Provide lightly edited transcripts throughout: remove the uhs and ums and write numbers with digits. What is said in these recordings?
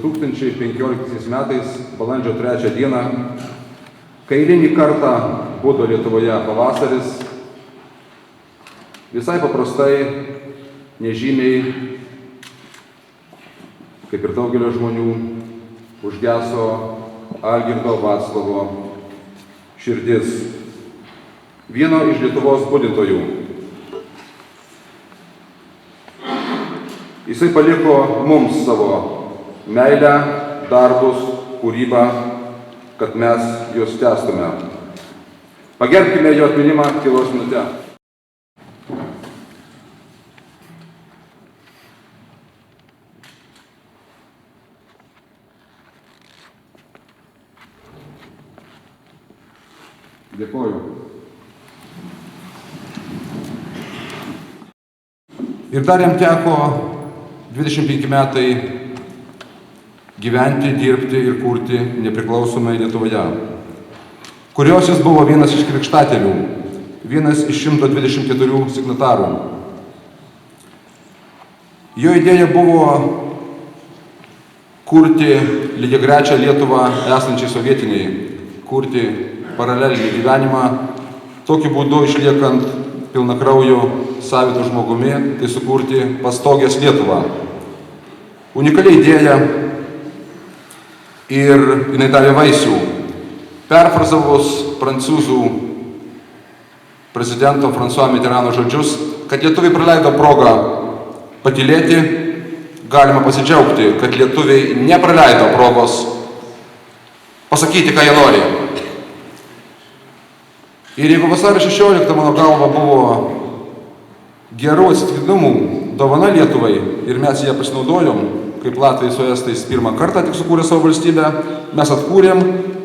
2015 metais balandžio 3 dieną, kai eilinį kartą budo Lietuvoje pavasaris, visai paprastai, nežymiai, kaip ir daugelio žmonių, užgeso Algirdo Vaclovo širdis, vieno iš Lietuvos budintojų. Jisai paliko mums savo meilę, darbus, kūrybą, kad mes juos tęstume. Pagerbkime jo atminimą tylos minute. Dėkoju. Ir dar jam teko 25 metai gyventi, dirbti ir kurti nepriklausomai Lietuvoje, kurios jis buvo vienas iš krikštatėvių, vienas iš 124 signatarų. Jo idėja buvo kurti lygiagrečią Lietuvą esančiai sovietiniai, kurti paralelinį gyvenimą, tokiu būdu išliekant pilnakrauju savitu žmogumi, tai sukurti pastogės Lietuvą. Unikali idėja ir jinai davė vaisių. Perfrazavus prancūzų prezidento François Mitterrando žodžius, kad lietuviai praleido progą patylėti, galima pasidžiaugti, kad lietuviai nepraleido progos pasakyti, ką jie nori. Ir jeigu vasario 16, mano galva, buvo gerų atsitiktinumų dovana Lietuvai ir mes ją pasinaudojom, kaip Latvijai su Estais pirmą kartą tik sukūrė savo valstybę, mes atkūrėm,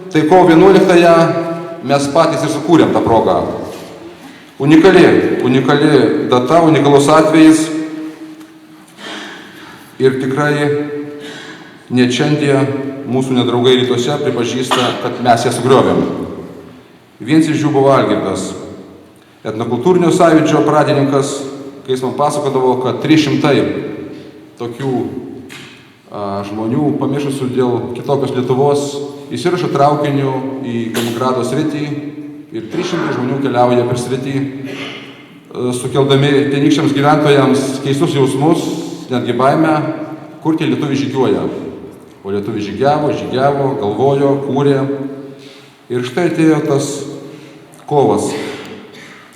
tai kovo 11-ąją mes patys ir sukūrėm tą progą. Unikali data, unikalus atvejis ir tikrai net šiandien mūsų nedraugai rytuose pripažįsta, kad mes ją sugriovėm. Vienas iš jų buvo Algirdas, etnokultūrinio sąjūdžio pradininkas, kai jis man pasakodavo, kad 300 tokių žmonių, pamišusių dėl kitokios Lietuvos, įsirašo traukiniu į Kaliningrado sritį ir 300 žmonių keliauja per sritį, sukeldami tenykščiams gyventojams keistus jausmus, netgi baimę, kur tie lietuviai žygiuoja. O lietuviai žygiavo, galvojo, kūrė. Ir štai atėjo tas kovas,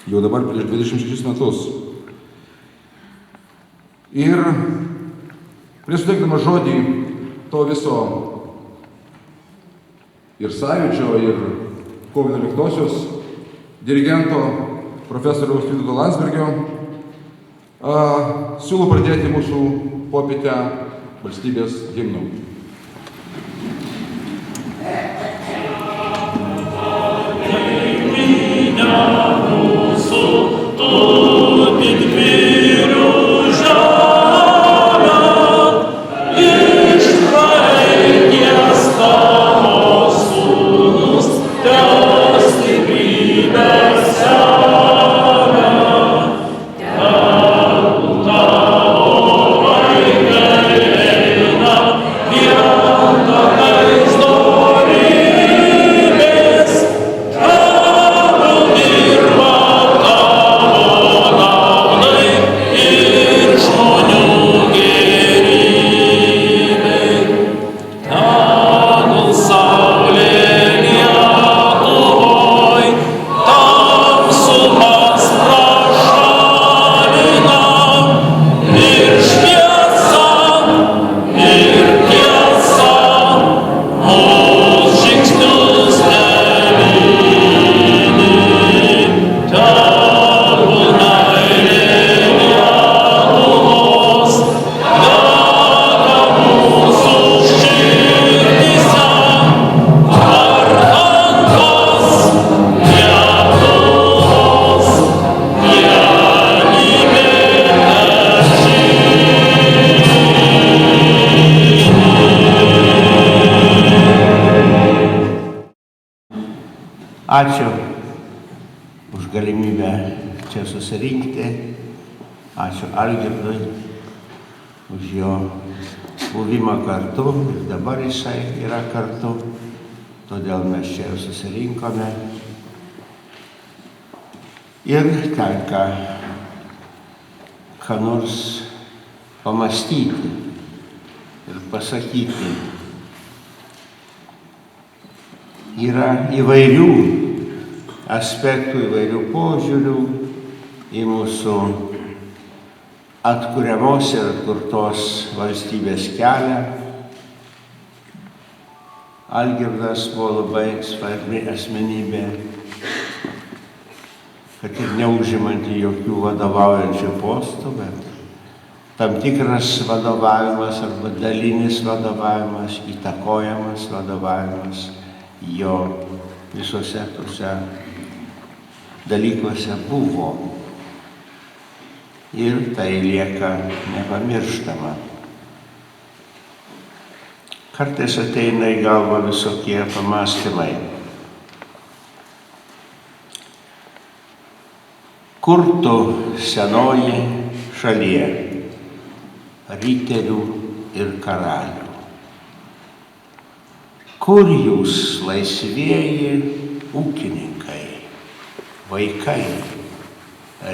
jau dabar prieš 26 metus. Ir prieš suteikdamas žodį to viso ir sąjūdžio, ir kovo 11-osios dirigento profesoriaus Vytauto Landsbergio, siūlau pradėti mūsų popietę valstybės himnu. Ačiū už galimybę čia susirinkti. Ačiū Algirdui už jo buvimą kartu ir dabar jisai yra kartu, todėl mes čia ir susirinkome. Ir tenka ką nors pamastyti ir pasakyti. Yra įvairių aspektų, įvairių požiūrių į mūsų atkuriamos ir atkurtos valstybės kelią. Algirdas buvo labai svarbi asmenybė, kad ir neužimanti jokių vadovaujančių postų, bet tam tikras vadovavimas arba dalinis vadovavimas, įtakojamas vadovavimas jo visose tuose dalykuose buvo. Ir tai lieka nepamirštama. Kartais ateina į galvą visokie pamąstymai. Kur tu senoji šalie, riterių ir karalių? Kur jūs laisvieji ūkininkai, vaikai,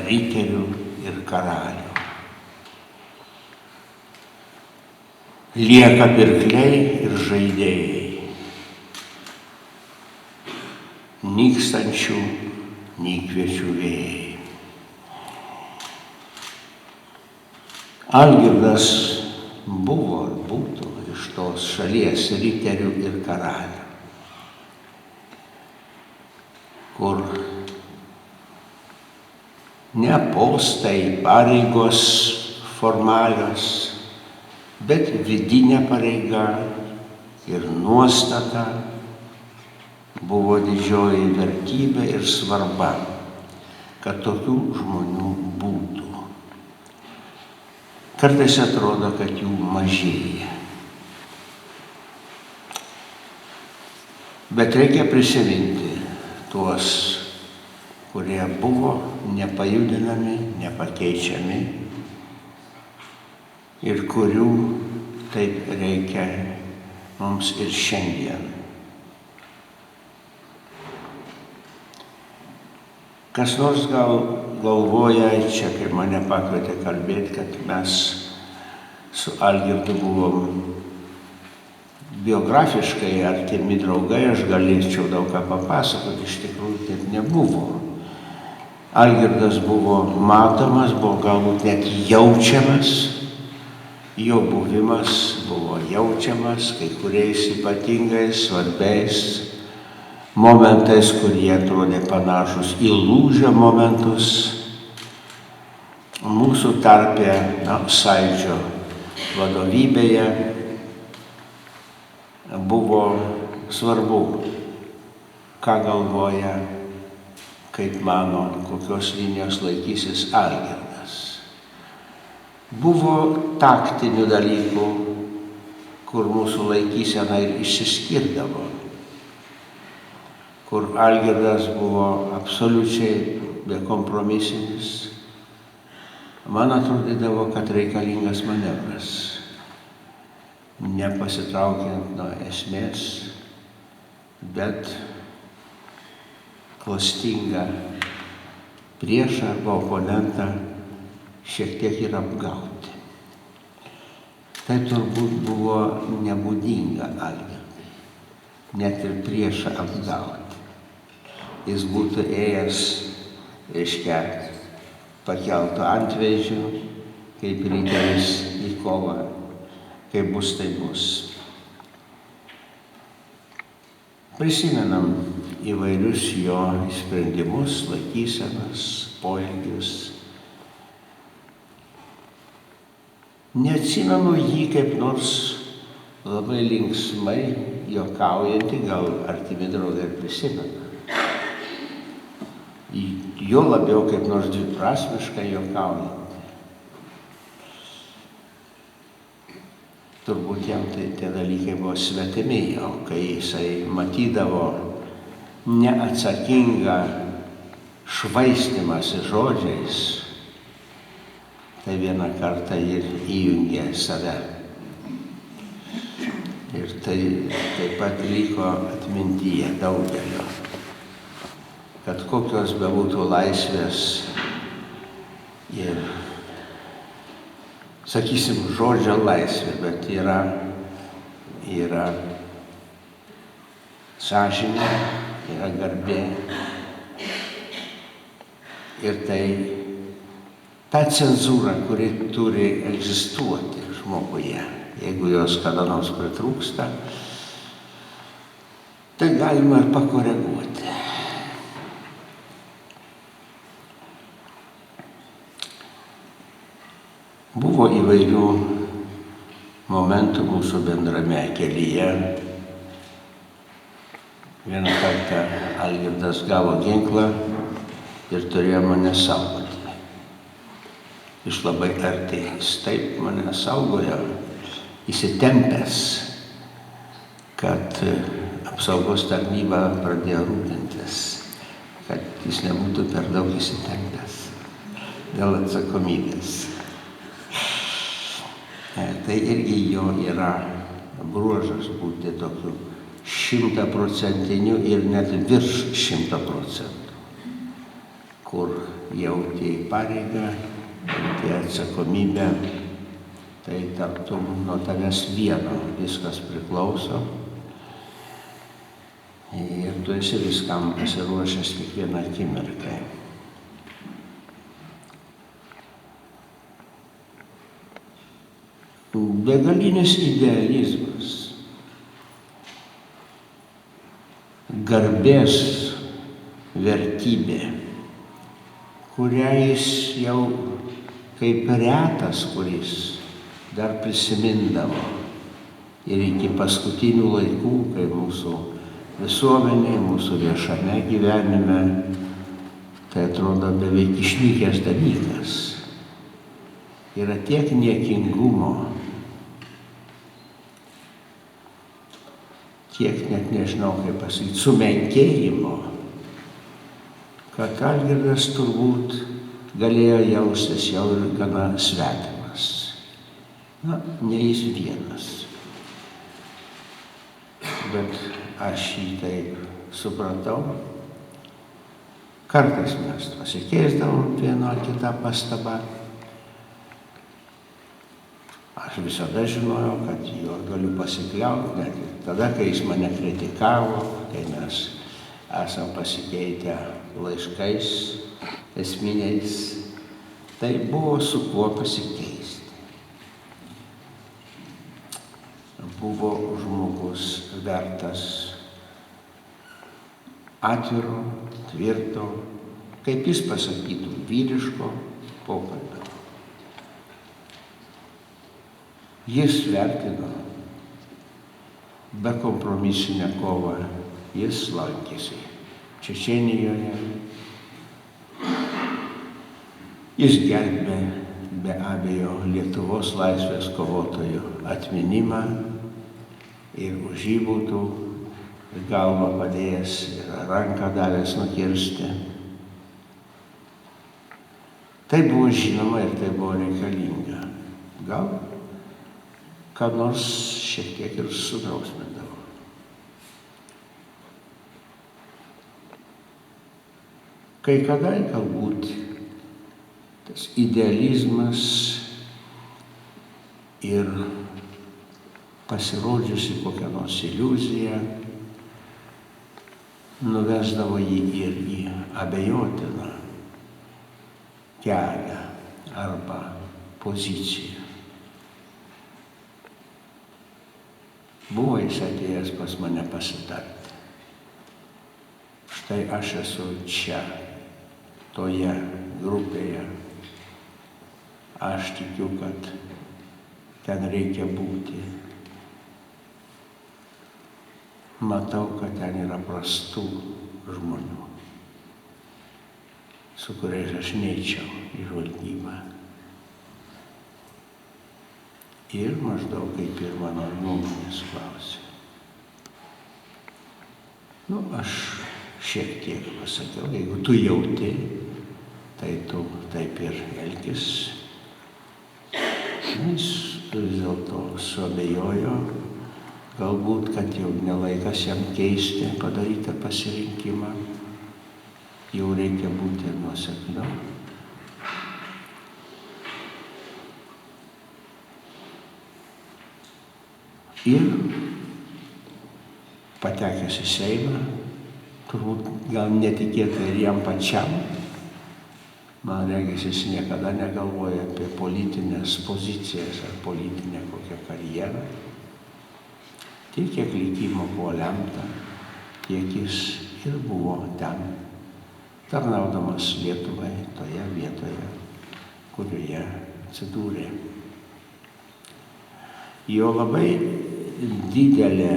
riterių ir karalių? Lieka pirkliai ir žaidėjai, nykstančių nykviečių vėjai. Algirdas buvo ir būtų iš tos šalies riterių ir karalių, kur ne postai, pareigos formalios, bet vidinė pareiga ir nuostata buvo didžioji vertybė ir svarba, kad tokių žmonių būtų. Kartais atrodo, kad jų mažėja. Bet reikia prisiminti tuos, kurie buvo nepajudinami, nepakeičiami ir kurių taip reikia mums ir šiandien. Kas nors gal galvoja, čia kaip mane pakvietė kalbėti, kad mes su Algirdu buvom biografiškai artimi draugai, aš galėčiau daug ką papasakoti, iš tikrųjų taip nebuvo. Algirdas buvo matomas, buvo galbūt net jaučiamas, jo buvimas buvo jaučiamas kai kuriais ypatingais, svarbiais momentais, kurie atrodė panašus į lūžio momentus. Mūsų tarpe, Sąjūdžio vadovybėje buvo svarbu, ką galvoja, kaip mano, kokios linijos laikysis Algirdas. Buvo taktinių dalykų, kur mūsų laikysena ir išsiskirdavo, kur Algirdas buvo absoliučiai bekompromisinis. Man atrodydavo, kad reikalingas manevras, nepasitraukiant nuo esmės, bet klastingą priešą arba oponentą šiek tiek ir apgauti. Tai turbūt buvo nebūdinga Algirdui, net ir priešą apgauti. Jis būtų ėjęs, reiškia, pakeltų antvežių, kaip riteris į kovą, kaip bus, tai bus. Prisimenam įvairius jo sprendimus, laikysenas, poelgius. Neatsimenu jį kaip nors labai linksmai juokaujantį, gal artimi draugai prisimena. Jo labiau kaip nors dviprasmiškai juokaujantį. Turbūt jam tie dalykai buvo svetimi, o kai jisai matydavo neatsakingą švaistymąsi žodžiais, tai vieną kartą ir įjungė save Ir tai taip pat liko atmintyje daugelio, kad kokios bebūtų laisvės ir, sakysim, žodžio laisvė, bet yra sąžinė, yra garbė. Ir tai ta cenzūra, kuri turi egzistuoti žmoguje, jeigu jos kada nors pritrūksta, tai galima ir pakoreguoti. Buvo įvairių momentų mūsų bendrame kelyje. Vieną kartą Algirdas gavo ginklą ir turėjo mane saugoti. Iš labai arti jis taip mane saugojo, įsitempęs, kad apsaugos tarnyba pradėjo rūpintis, kad jis nebūtų per daug įsitempęs dėl atsakomybės. Tai irgi jo yra bruožas būti tokiu 100% ir net virš 100%, kur jauti pareigą, jauti atsakomybę, tai tartum nuo tavęs vieno viskas priklauso ir tu esi viskam pasiruošęs kiekvieną akimirką. Begalinis idealizmas, garbės vertybė, kurią jis jau kaip retas, kuris dar prisimindavo ir iki paskutinių laikų, kai mūsų visuomenėje, mūsų viešame gyvenime, tai atrodo beveik išnykęs dalykas. Yra tiek niekingumo, tiek net nežinau, kaip pasakyti, sumenkėjimo, kad Algirdas turbūt galėjo jaustis jau ir gana svetimas. Na, ne jis vienas. Bet aš jį taip supratau. Kartais mes pasikeisdavom vieną ar kitą pastabą. Aš visada žinojau, kad juo galiu pasikliauti, net ir tada, kai jis mane kritikavo, kai mes esam pasikeitę laiškais esminiais, tai buvo su kuo pasikeisti. Buvo žmogus vertas atviro, tvirto, kaip jis pasakytų, vyriško pokalbio. Jis vertino bekompromisinę kovą, jis lankėsi Čečėnijoje, jis gerbė be abejo Lietuvos laisvės kovotojų atminimą ir už jį būtų galvą padėjęs ir ranką davęs nukirsti. Tai buvo žinoma ir tai buvo reikalinga. Gal ką nors šiek tiek ir sudrausmindavo. Kai kada galbūt tas idealizmas ir pasirodžiusi kokią nors iliuziją nuvesdavo jį ir į abejotiną kelią arba poziciją. Buvo jis atėjęs pas mane pasitarti. Štai aš esu čia, toje grupėje. Aš tikiu, kad ten reikia būti. Matau, kad ten yra prastų žmonių, su kuriais aš neičiau į žvalgybą. Ir maždaug kaip ir mano nuomonės klausė. Aš šiek tiek pasakiau, jeigu tu jauti, tai tu taip ir elgis. Jis vis dėlto suabejojo, galbūt, kad jau nelaikas jam keisti padarytą pasirinkimą, jau reikia būti nuosekliau. Ir patekęs į Seimą, turbūt gal netikėtai ir jam pačiam, man regis, jis niekada negalvoja apie politinės pozicijas ar politinę kokią karjerą. Tiek, kiek likimo buvo lemta, tiek jis ir buvo ten, tarnaudamas Lietuvai toje vietoje, kurioje atsidūrė. Jo labai didelė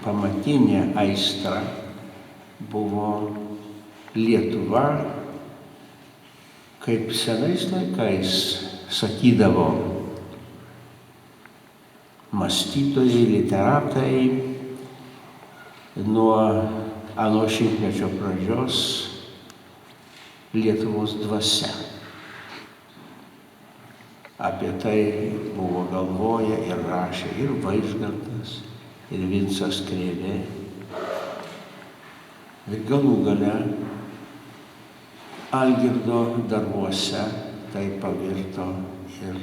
pamatinė aistra buvo Lietuva, kaip senais laikais sakydavo mąstytojai, literatai, nuo ano šimtmečio pradžios Lietuvos dvasia. Apie tai buvo galvoję ir rašė ir Vaižgantas, ir Vincas Krėvė. Ir galų gale Algirdo darbuose tai pavirto ir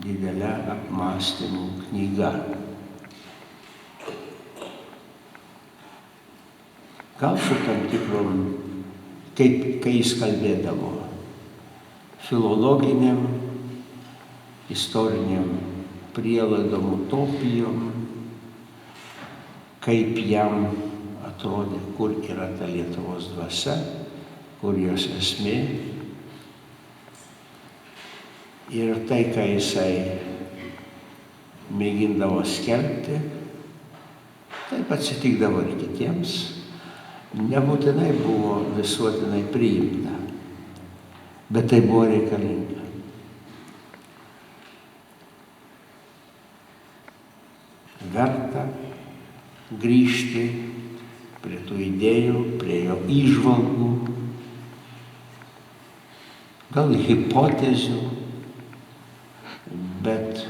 didelė apmąstymų knyga. Gal su tam tikrom, kai jis kalbėdavo, filologiniam, istoriniam prielaidom, utopijom, kaip jam atrodė, kur yra ta Lietuvos dvasia, kur jos esmė. Ir tai, ką jisai mėgindavo skelbti, taip atsitikdavo ir kitiems, nebūtinai buvo visuotinai priimta, bet tai buvo reikalinga. Verta grįžti prie tų idėjų, prie jo įžvalgų, gal hipotezių, bet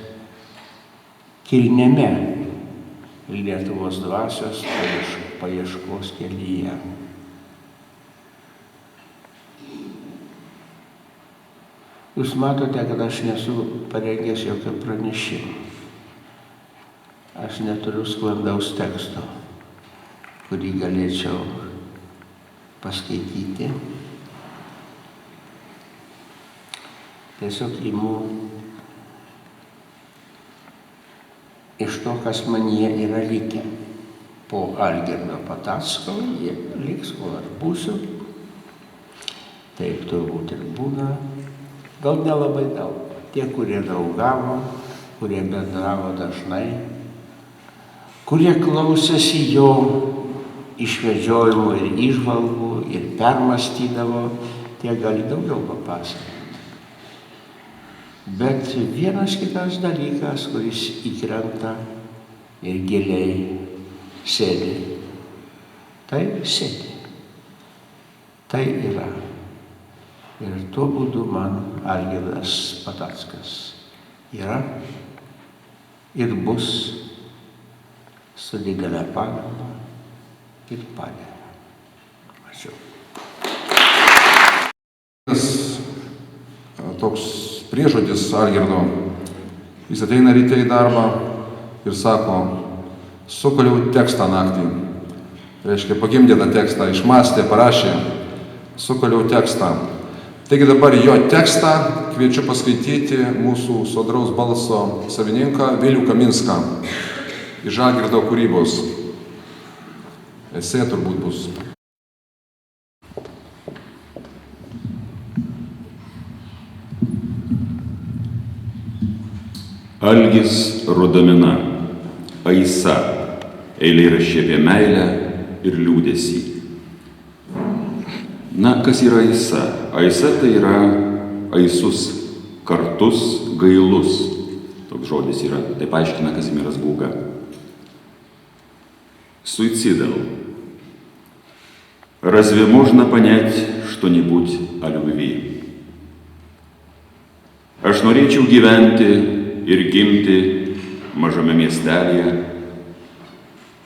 kilniame Lietuvos dvasios paieškos kelyje. Jūs matote, kad aš nesu parengęs jokio pranešimo. Aš neturiu sklandaus teksto, kurį galėčiau paskaityti. Tiesiog imu iš to, kas manyje yra likę. Po Algirdo Patacko jie liks, kol aš būsiu. Taip turbūt ir būna. Gal nelabai daug. Tie, kurie draugavo, kurie bendravo dažnai, kurie klausėsi jo išvedžiojimų ir įžvalgų ir permąstydavo, tie gali daugiau papasakoti. Bet vienas kitas dalykas, kuris įkrenta ir giliai sėdi, tai sėdi. Tai yra. Ir tuo būdu man Algirdas Patackas yra ir bus su didelė pagalba ir padeda. Ačiū. Toks priežodis Algirdo. Jis ateina ryte į darbą ir sako, sukaliau tekstą naktį. Reiškia, pagimdė tą tekstą, išmąstė, parašė, sukaliau tekstą. Taigi dabar jo tekstą kviečiu paskaityti mūsų sodraus balso savininką Vilių Kaminską iš Algirdo kūrybos. Esė turbūt bus. Algis Rudomina, Aisa, eilėraščiai apie meilę ir liūdesį. Na, kas yra Aisa? Aisa tai yra aisus, kartus, gailus. Toks žodis yra, taip aiškina Kazimieras Būga. Суицидал. Разве можно понять что-нибудь о любви? Aš norėčiau gyventi ir gimti mažame miestelėje,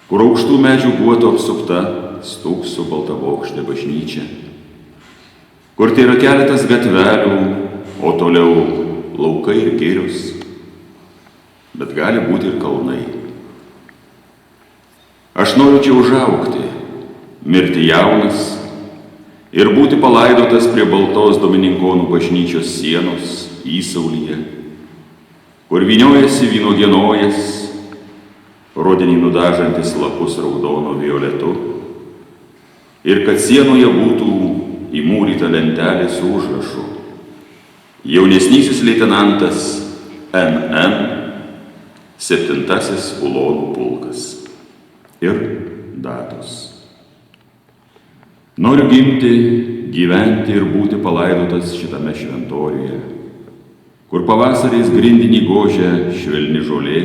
kur aukštų medžių guoto apsupta stūkso baltabokštė bažnyčia, kur tai yra keletas gatvelių, o toliau laukai ir girios, bet gali būti ir kalnai. Aš noriu čia užaugti, mirti jaunas ir būti palaidotas prie baltos Domininkonų bažnyčios sienos įsaulyje, kur vyniojasi vynuogienojęs, rudenį nudažantis lapus raudono violetu, ir kad sienoje būtų įmūryta lentelė su užrašu: jaunesnysis leitenantas NN, 7-asis Ulonų pulkas. Ir datos. Noriu gimti, gyventi ir būti palaidotas šitame šventoriuje, kur pavasariais grindinį gožia švelni žolė,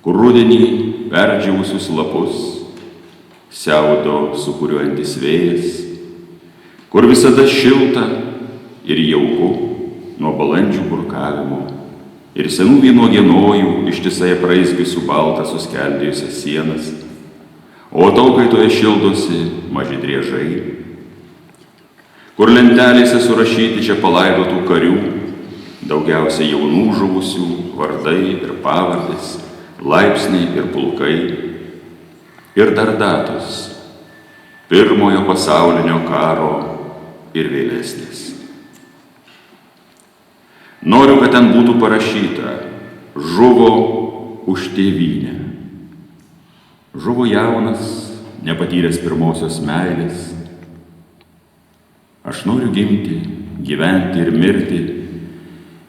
kur rudenį perdžiūvusius lapus siaudo sūkuriuojantis vėjas, kur visada šilta ir jauku nuo balandžių burkavimo ir senų vynuogienojų ištisai apraizgiusių baltą suskeldėjusias sienas, o ataukaitoje šildosi maži driežai, kur lentelėse surašyti čia palaidotų karių, daugiausia jaunų žuvusių vardai ir pavardės, laipsniai ir pulkai, ir dar datos Pirmojo pasaulinio karo ir vėlesnės. Noriu, kad ten būtų parašyta: žuvo už tėvynę. Žuvo jaunas, nepatyręs pirmosios meilės. Aš noriu gimti, gyventi ir mirti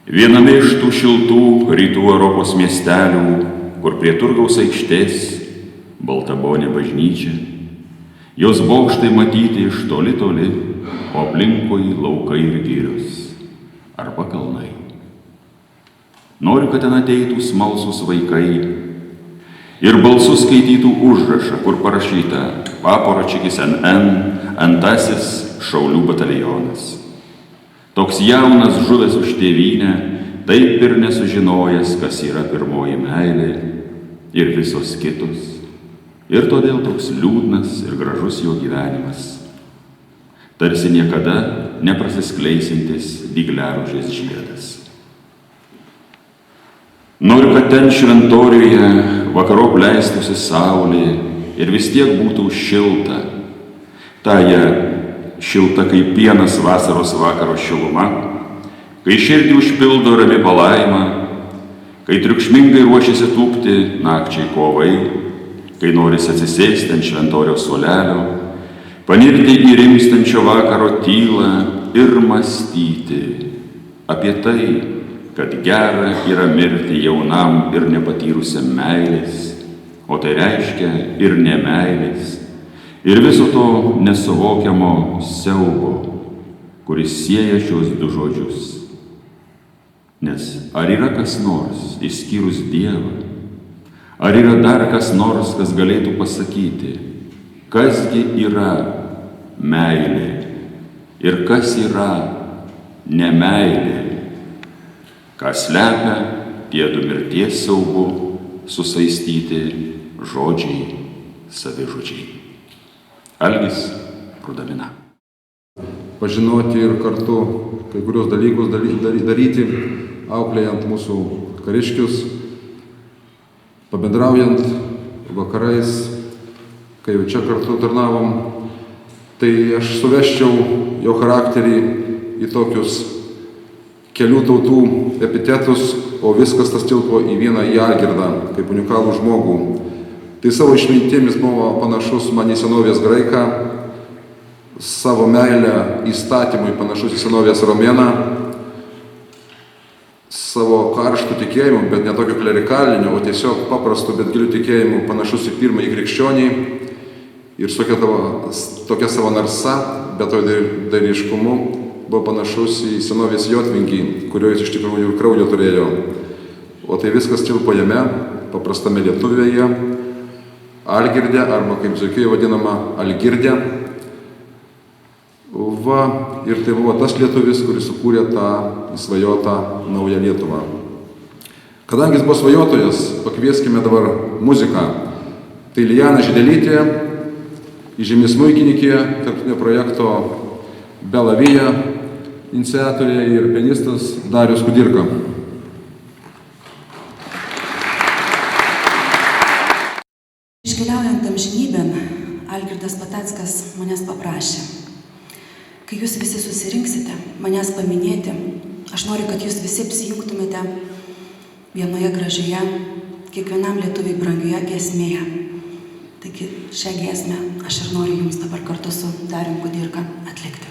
viename iš tų šiltų rytų Europos miestelių, kur prie Turgaus aikštės baltabonė bažnyčia, jos bokštai matyti iš toli toli, o aplinkui laukai ir girios arba kalnai. Noriu, kad ten ateitų smalsūs vaikai ir balsu skaitytų užrašą, kur parašyta: Paporočikis NN, 2-asis šaulių batalionas. Toks jaunas žuvęs už tėvynę, taip ir nesužinojęs, kas yra pirmoji meilė ir visos kitos. Ir todėl toks liūdnas ir gražus jo gyvenimas, tarsi niekada neprasiskleisintis dygliaružės žiedas. Noriu, kad ten šventoriuje vakarop leistųsi saulė ir vis tiek būtų šilta, taja šilta kaip pienas vasaros vakaro šiluma, kai širdį užpildo rami palaima, kai triukšmingai ruošiasi tūpti nakčiai kovai, kai norisi atsisėsti ant šventoriaus suolelio, panirti į rimstančio vakaro tylą ir mąstyti apie tai, kad gera yra mirti jaunam ir nepatyrusiam meilės, o tai reiškia ir nemeilės, ir viso to nesuvokiamo siaubo, kuris sieja šios du žodžius. Nes ar yra kas nors, išskyrus Dievą, ar yra dar kas nors, kas galėtų pasakyti, kasgi yra meilė ir kas yra nemeilė, ką slepia tie du mirties siaubu susaistyti žodžiai, savižudžiai. Algis Rudamina. Pažinoti ir kartu kai kurios dalykus daryti, auklėjant mūsų kariškius, pabendraujant vakarais, kai jau čia kartu tarnavom, tai aš suvesčiau jo charakterį į tokius kelių tautų epitetus, o viskas tas tilpo į vieną į Algirdą, kaip unikalų žmogų. Tai savo išmintėmis buvo panašus man į senovės graiką, savo meilę įstatymui panašus į senovės romėną, savo karštų tikėjimų, bet ne tokio klerikalinių, o tiesiog paprastų, bet gilių tikėjimų panašus į pirmąjį krikščionį ir tokia savo narsa, bet to dairiškumu buvo panašus į senovės jotvingį, kurio jis iš tikrųjų ir kraujo turėjo. O tai viskas tilpo jame, paprastame lietuvėje, Algirdė, arba kaip Dzūkijoje vadinama Algirdė. Va, ir tai buvo tas lietuvis, kuris sukūrė tą svajotą naują Lietuvą. Kadangi jis buvo svajotojas, pakvieskime dabar muziką. Tai Lijana Židelytė, įžymi smuikininkė, tarptautinio projekto Belavija, iniciatorė ir pianistas Darius Kudirka. Iškeliaujant amžinybėn, Algirdas Patackas manęs paprašė, kai jūs visi susirinksite, manęs paminėti, aš noriu, kad jūs visi apsijungtumėte vienoje gražioje, kiekvienam lietuviai brangioje giesmėje. Taigi šią giesmę aš ir noriu jums dabar kartu su Darium Kudirka atlikti.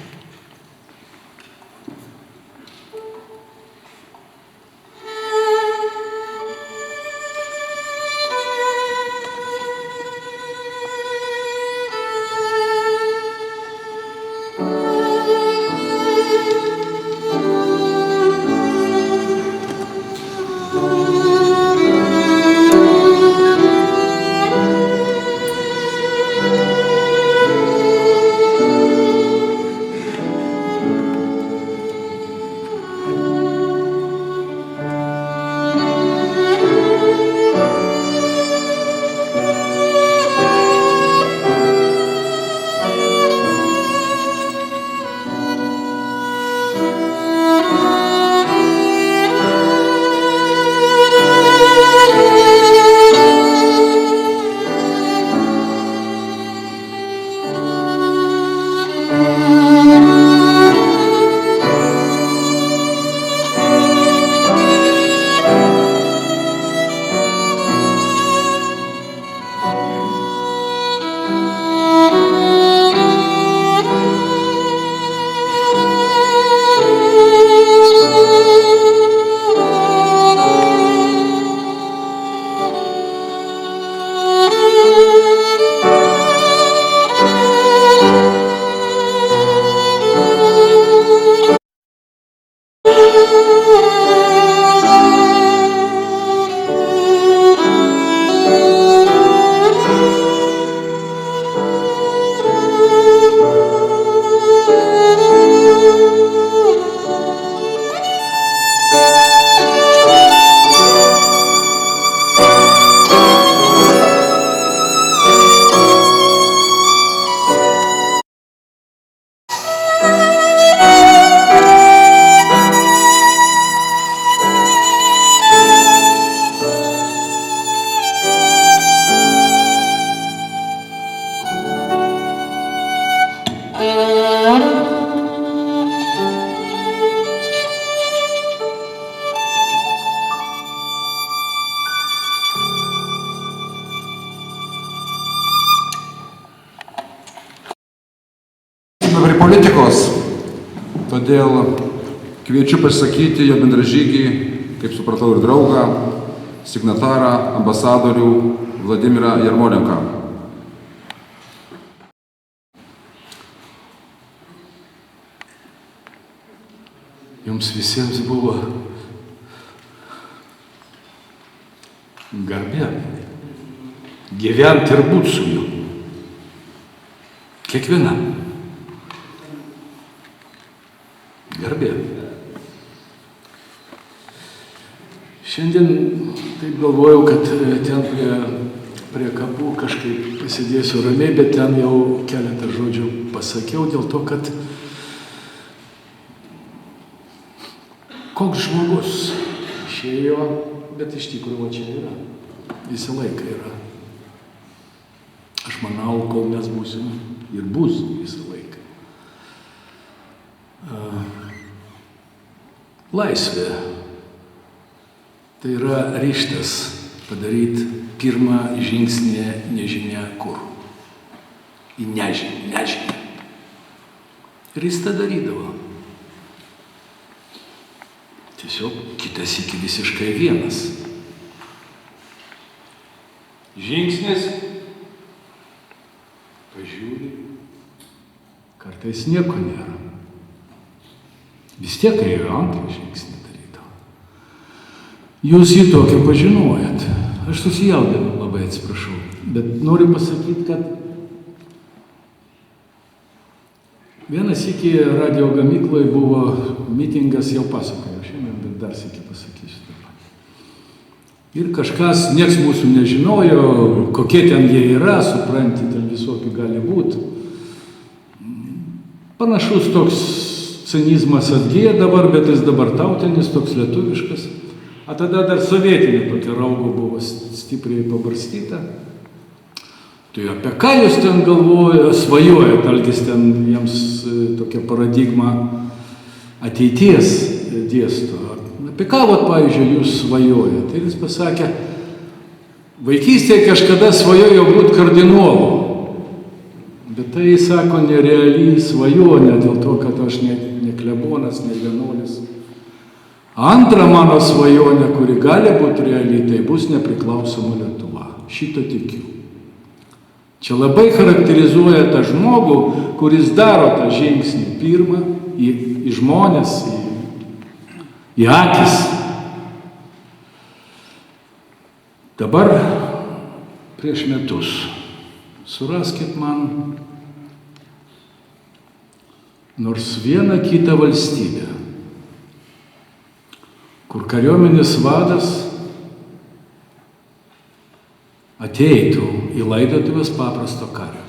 Dabar politikos, todėl kviečiu pasakyti jo bendražygį, kaip supratau, ir draugą, signatarą, ambasadorių Vladimirą Jarmolenką. Jums visiems buvo garbė gyventi ir būti su juo. Kiekvienam. Garbė. Šiandien taip galvojau, kad ten prie kapų kažkaip pasidėsiu ramiai, bet ten jau keletą žodžių pasakiau dėl to, kad koks žmogus išėjo, bet iš tikrųjų čia yra. Visą laiką yra. Aš manau, kol mes būsim ir bus visą laiką. Laisvė. Tai yra ryžtas padaryti pirmą žingsnį nežinia kur. Į nežinią. Ir jis tą darydavo. Tiesiog kitas iki visiškai vienas. Žingsnis. Pažiūri. Kartais nieko nėra. Vis tiek ėjo antrą žingsnį darydavo. Jūs jį tokį pažinojat. Aš susijaudinau, labai atsiprašau. Bet noriu pasakyti, kad vienas iki radio gamykloje buvo mitingas, jau pasakojau šiandien, bet dar sykį pasakysiu taip pat. Ir kažkas, nieks mūsų nežinojo, kokie ten jie yra, supranti, ten visokių gali būti. Panašus toks cinizmas atgyja dabar, bet jis dabar tautinis, toks lietuviškas. A tada dar sovietinė tokia raugo buvo stipriai pabarstyta. Tai apie ką jūs ten galvoja, svajojat, Algis ten jiems tokia paradigma ateities dėsto. Apie ką, pavyzdžiui, jūs svajojat? Ir jis pasakė, vaikystėje kažkada svajojau būti kardinolu. Bet tai, sako, nerealiai svajonė dėl to, kad aš ne klebonas, ne vienuolis. Antra mano svajonė, kuri gali būti realiai, tai bus nepriklausoma Lietuva. Šito tikiu. Čia labai charakterizuoja tą žmogų, kuris daro tą žingsnį pirmą į žmonės, į akis. Dabar prieš metus suraskit man nors vieną kitą valstybę, kur kariuomenės vadas ateitų į laidotuvės paprasto kario.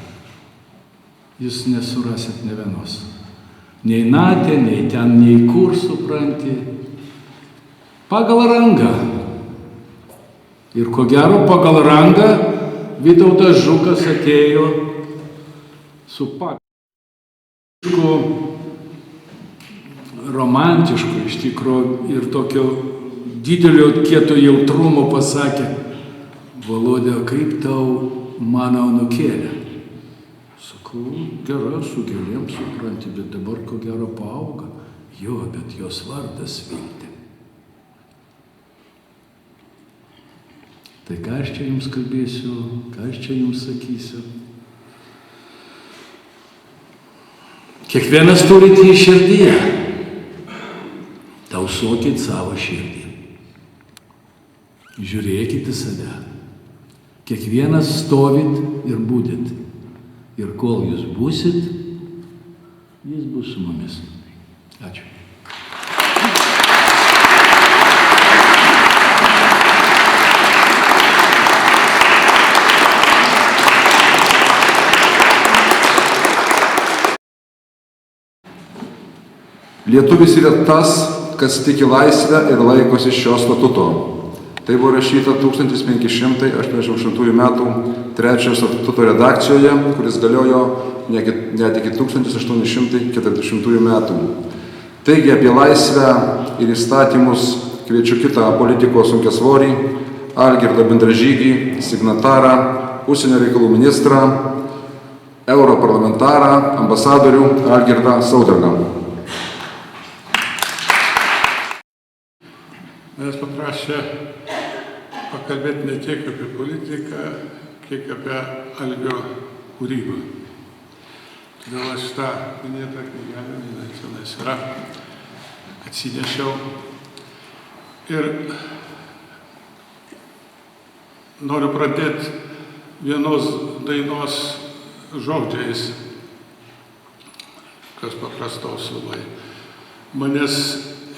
Jūs nesurasit ne vienos. Nei NATO, nei ten, nei kur, supranti. Pagal rangą. Ir ko gero pagal rangą Vytautas Žukas atėjo su romantišku iš tikrųjų ir tokio didelio kieto jautrumo pasakė: Volodė, kaip tau mano anūkėlė? Sakau, gera, su gėlėm, supranti, bet dabar ko gero paauga. Jo, bet jos vardas Viltė. Tai ką aš čia jums kalbėsiu, ką aš čia jums sakysiu? Kiekvienas turite į širdyje. Tausokit savo širdį. Žiūrėkit į save. Kiekvienas stovit ir būdit. Ir kol jūs būsit, jis bus su mumis. Ačiū. Lietuvis yra tas, kas tiki laisvę ir laikosi šio statuto. Tai buvo rašyta 1588 metų 3 statuto redakcijoje, kuris galiojo net iki 1840 metų. Taigi apie laisvę ir įstatymus kviečiu kitą politikos sunkiasvorį, Algirdą Bendražygį, signatarą, užsienio reikalų ministrą, europarlamentarą, ambasadorių Algirdą Saudargą. Manęs paprašė pakalbėti ne tiek apie politiką, kiek apie Algio kūrybą. Todėl aš tą minėtą knygelę, jinai tenais yra, atsinešiau. Ir noriu pradėti vienos dainos žodžiais, kas paprastos labai. Manęs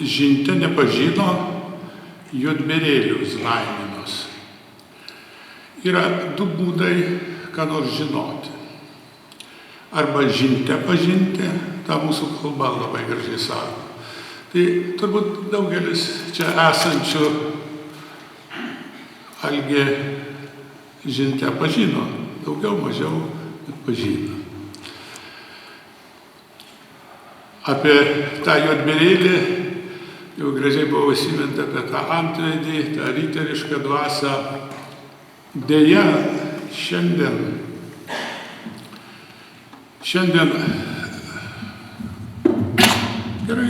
žinte nepažino, juodberėlių znaiminos. Yra du būdai, ką nors žinoti. Arba žinte pažinti, tą mūsų kalba labai gražiai sako. Tai turbūt daugelis čia esančių Algį žinte pažino, daugiau mažiau pažino. Apie tą juodberėlį jau gražiai buvo užsiminta apie tą antveidį, tą riterišką dvasią. Deja, šiandien gerai,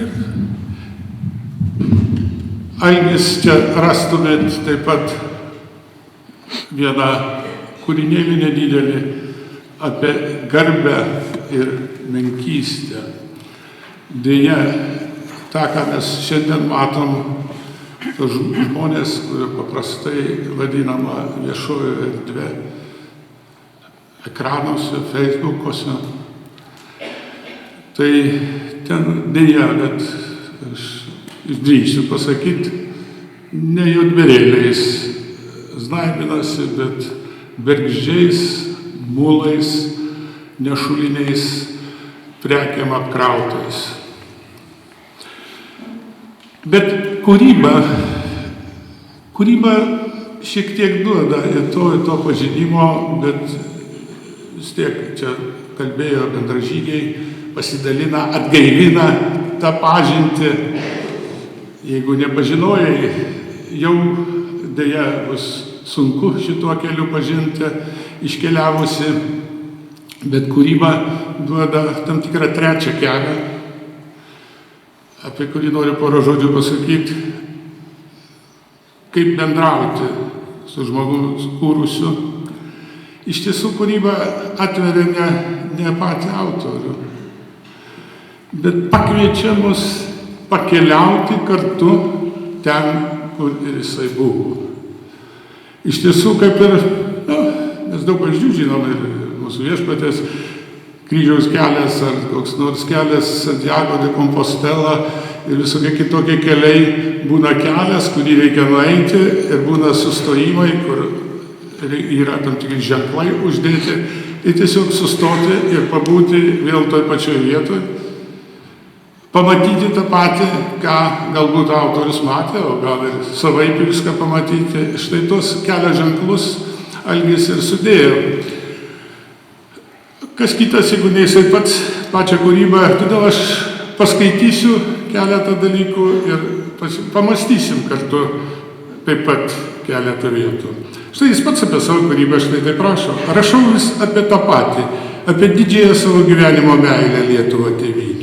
Algis čia rastumėt taip pat vieną kūrinėlį nedidelį apie garbę ir menkystę. Deja, tą, ką mes šiandien matom, tos žmonės, kurie paprastai vadinama viešojo erdvė, ekranuose, Facebookuose, tai ten dėja, bet aš išdrįsiu pasakyti, ne juodberėliais znaibinasi, bet bergždžiais, mulais, nešuliniais prekiam apkrautais. Bet kūryba šiek tiek duoda ir to pažinimo, bet vis tiek čia kalbėjo bendražygiai, pasidalina, atgaivina tą pažintį. Jeigu nepažinojai, jau dėja bus sunku šituo keliu pažinti iškeliavusi, bet kūryba duoda tam tikrą trečią kelią, apie kurį noriu porą žodžių pasakyti, kaip bendrauti su žmogus kūrusiu. Iš tiesų kūryba atveria ne patį autorių, bet pakviečia mus pakeliauti kartu ten, kur ir jisai buvo. Iš tiesų, kaip ir, mes daug pavyzdžių žinom, ir mūsų Viešpaties kryžiaus kelias, ar koks nors kelias Santiago de Compostela, ir visokie kitokie keliai, būna kelias, kurį reikia nueiti, ir būna sustojimai, kur yra tam tikri ženklai uždėti, ir tiesiog sustoti ir pabūti vėl toj pačioj vietoj, pamatyti tą patį, ką galbūt autorius matė, o gal ir savaip viską pamatyti. Štai tos kelio ženklus Algis ir sudėjo. Kas kitas, jeigu ne jisai pats pačią kūrybą, todėl aš paskaitysiu keletą dalykų ir pamastysim kartu taip pat keletą vietų. Štai jis pats apie savo kūrybą štai taip rašo. Rašau vis apie tą patį, apie didžiąją savo gyvenimo meilę Lietuvą tėvynę.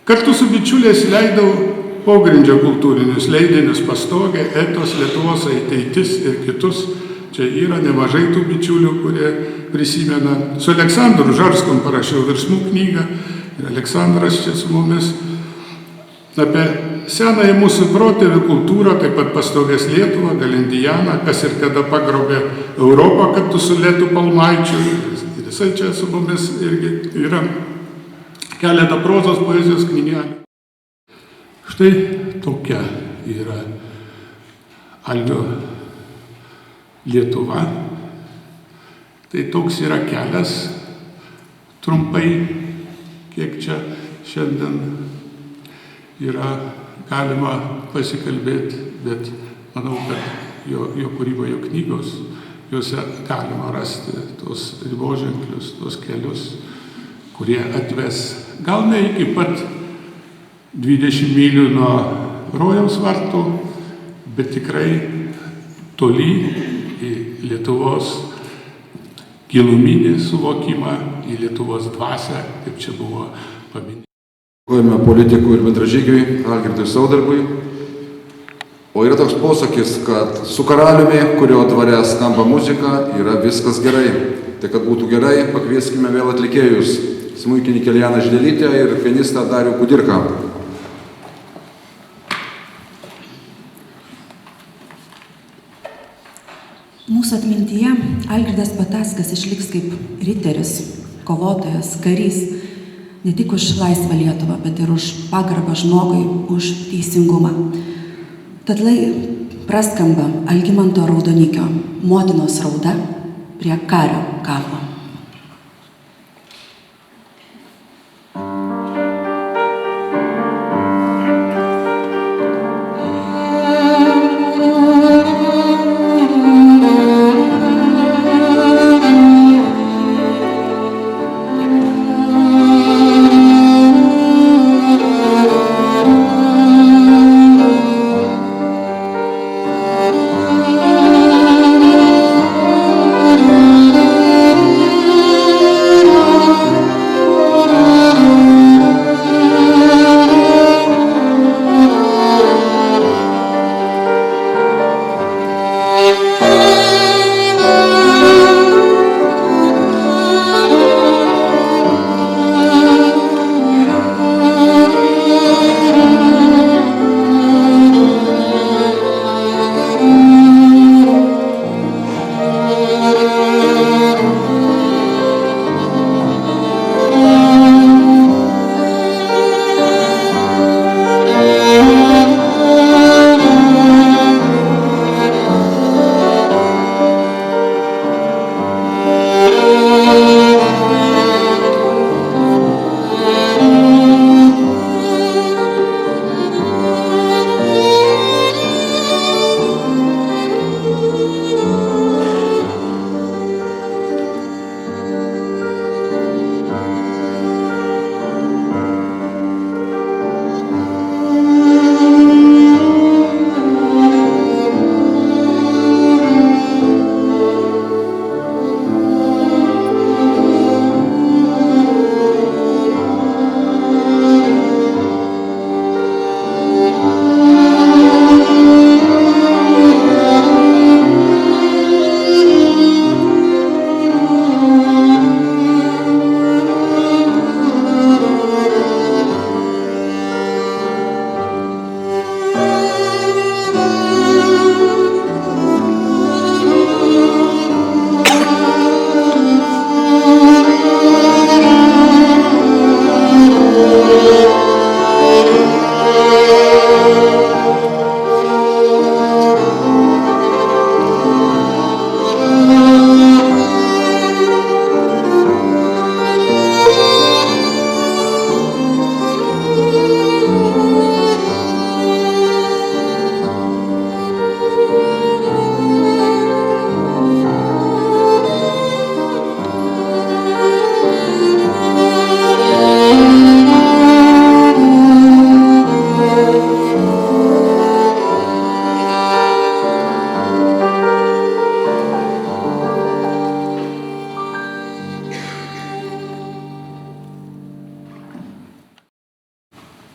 Kartu su bičiuliais leidau pogrindžio kultūrinius leidinius Pastogė, Etos, Lietuvos ateitis ir kitus. Čia yra nemažai tų bičiulių, kurie prisimena. Su Aleksandru Žarskom parašiau virsmų knygą ir Aleksandras čia su mumis. Apie senąją mūsų protėvių kultūrą, taip pat Pastogės Lietuvą, Galindijaną, kas ir kada pagrobė Europą kartu su Lietu Palmaičiu. Ir jisai čia su mumis irgi yra. Keletą prozos poezijos knygelį. Štai tokia yra Algio Lietuva. Tai toks yra kelias, trumpai, kiek čia šiandien yra galima pasikalbėti, bet manau, kad jo kūryba, jo knygos, juose galima rasti tos riboženklius, tos kelius, kurie atves gal ne iki pat 20 mylių nuo rojaus vartų, bet tikrai toli į Lietuvos giluminį suvokimą, į Lietuvos dvasią, kaip čia buvo paminėta. Dėkojame politikui ir bendražygiui Algirdui Saudargui. O yra toks posakis, kad su karaliumi, kurio dvare skamba muzika, yra viskas gerai. Tai kad būtų gerai, pakvieskime vėl atlikėjus. Smuikininkė Lianą Židelytę ir pianistą Darių Kudirką. Mūsų atmintyje Algirdas Patackas išliks kaip riteris, kovotojas, karys, ne tik už laisvą Lietuvą, bet ir už pagarbą žmogui, už teisingumą. Tad praskamba Algimanto Raudonikio Motinos rauda prie kario kapo.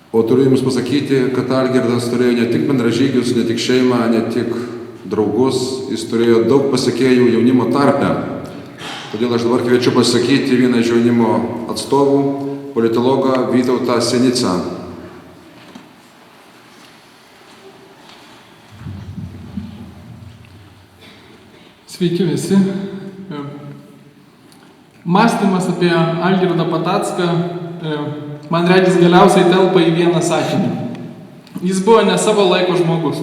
O turiu Jums pasakyti, kad Algirdas turėjo ne tik bendražygius, ne tik šeimą, ne tik draugus, jis turėjo daug pasekėjų jaunimo tarpe. Todėl aš dabar kviečiu pasakyti vieną iš jaunimo atstovų, politologą Vytautą Senicą. Sveiki visi. Mąstymas apie Algirdą Patacką, man regis, galiausiai telpa į vieną sakinį. Jis buvo ne savo laiko žmogus.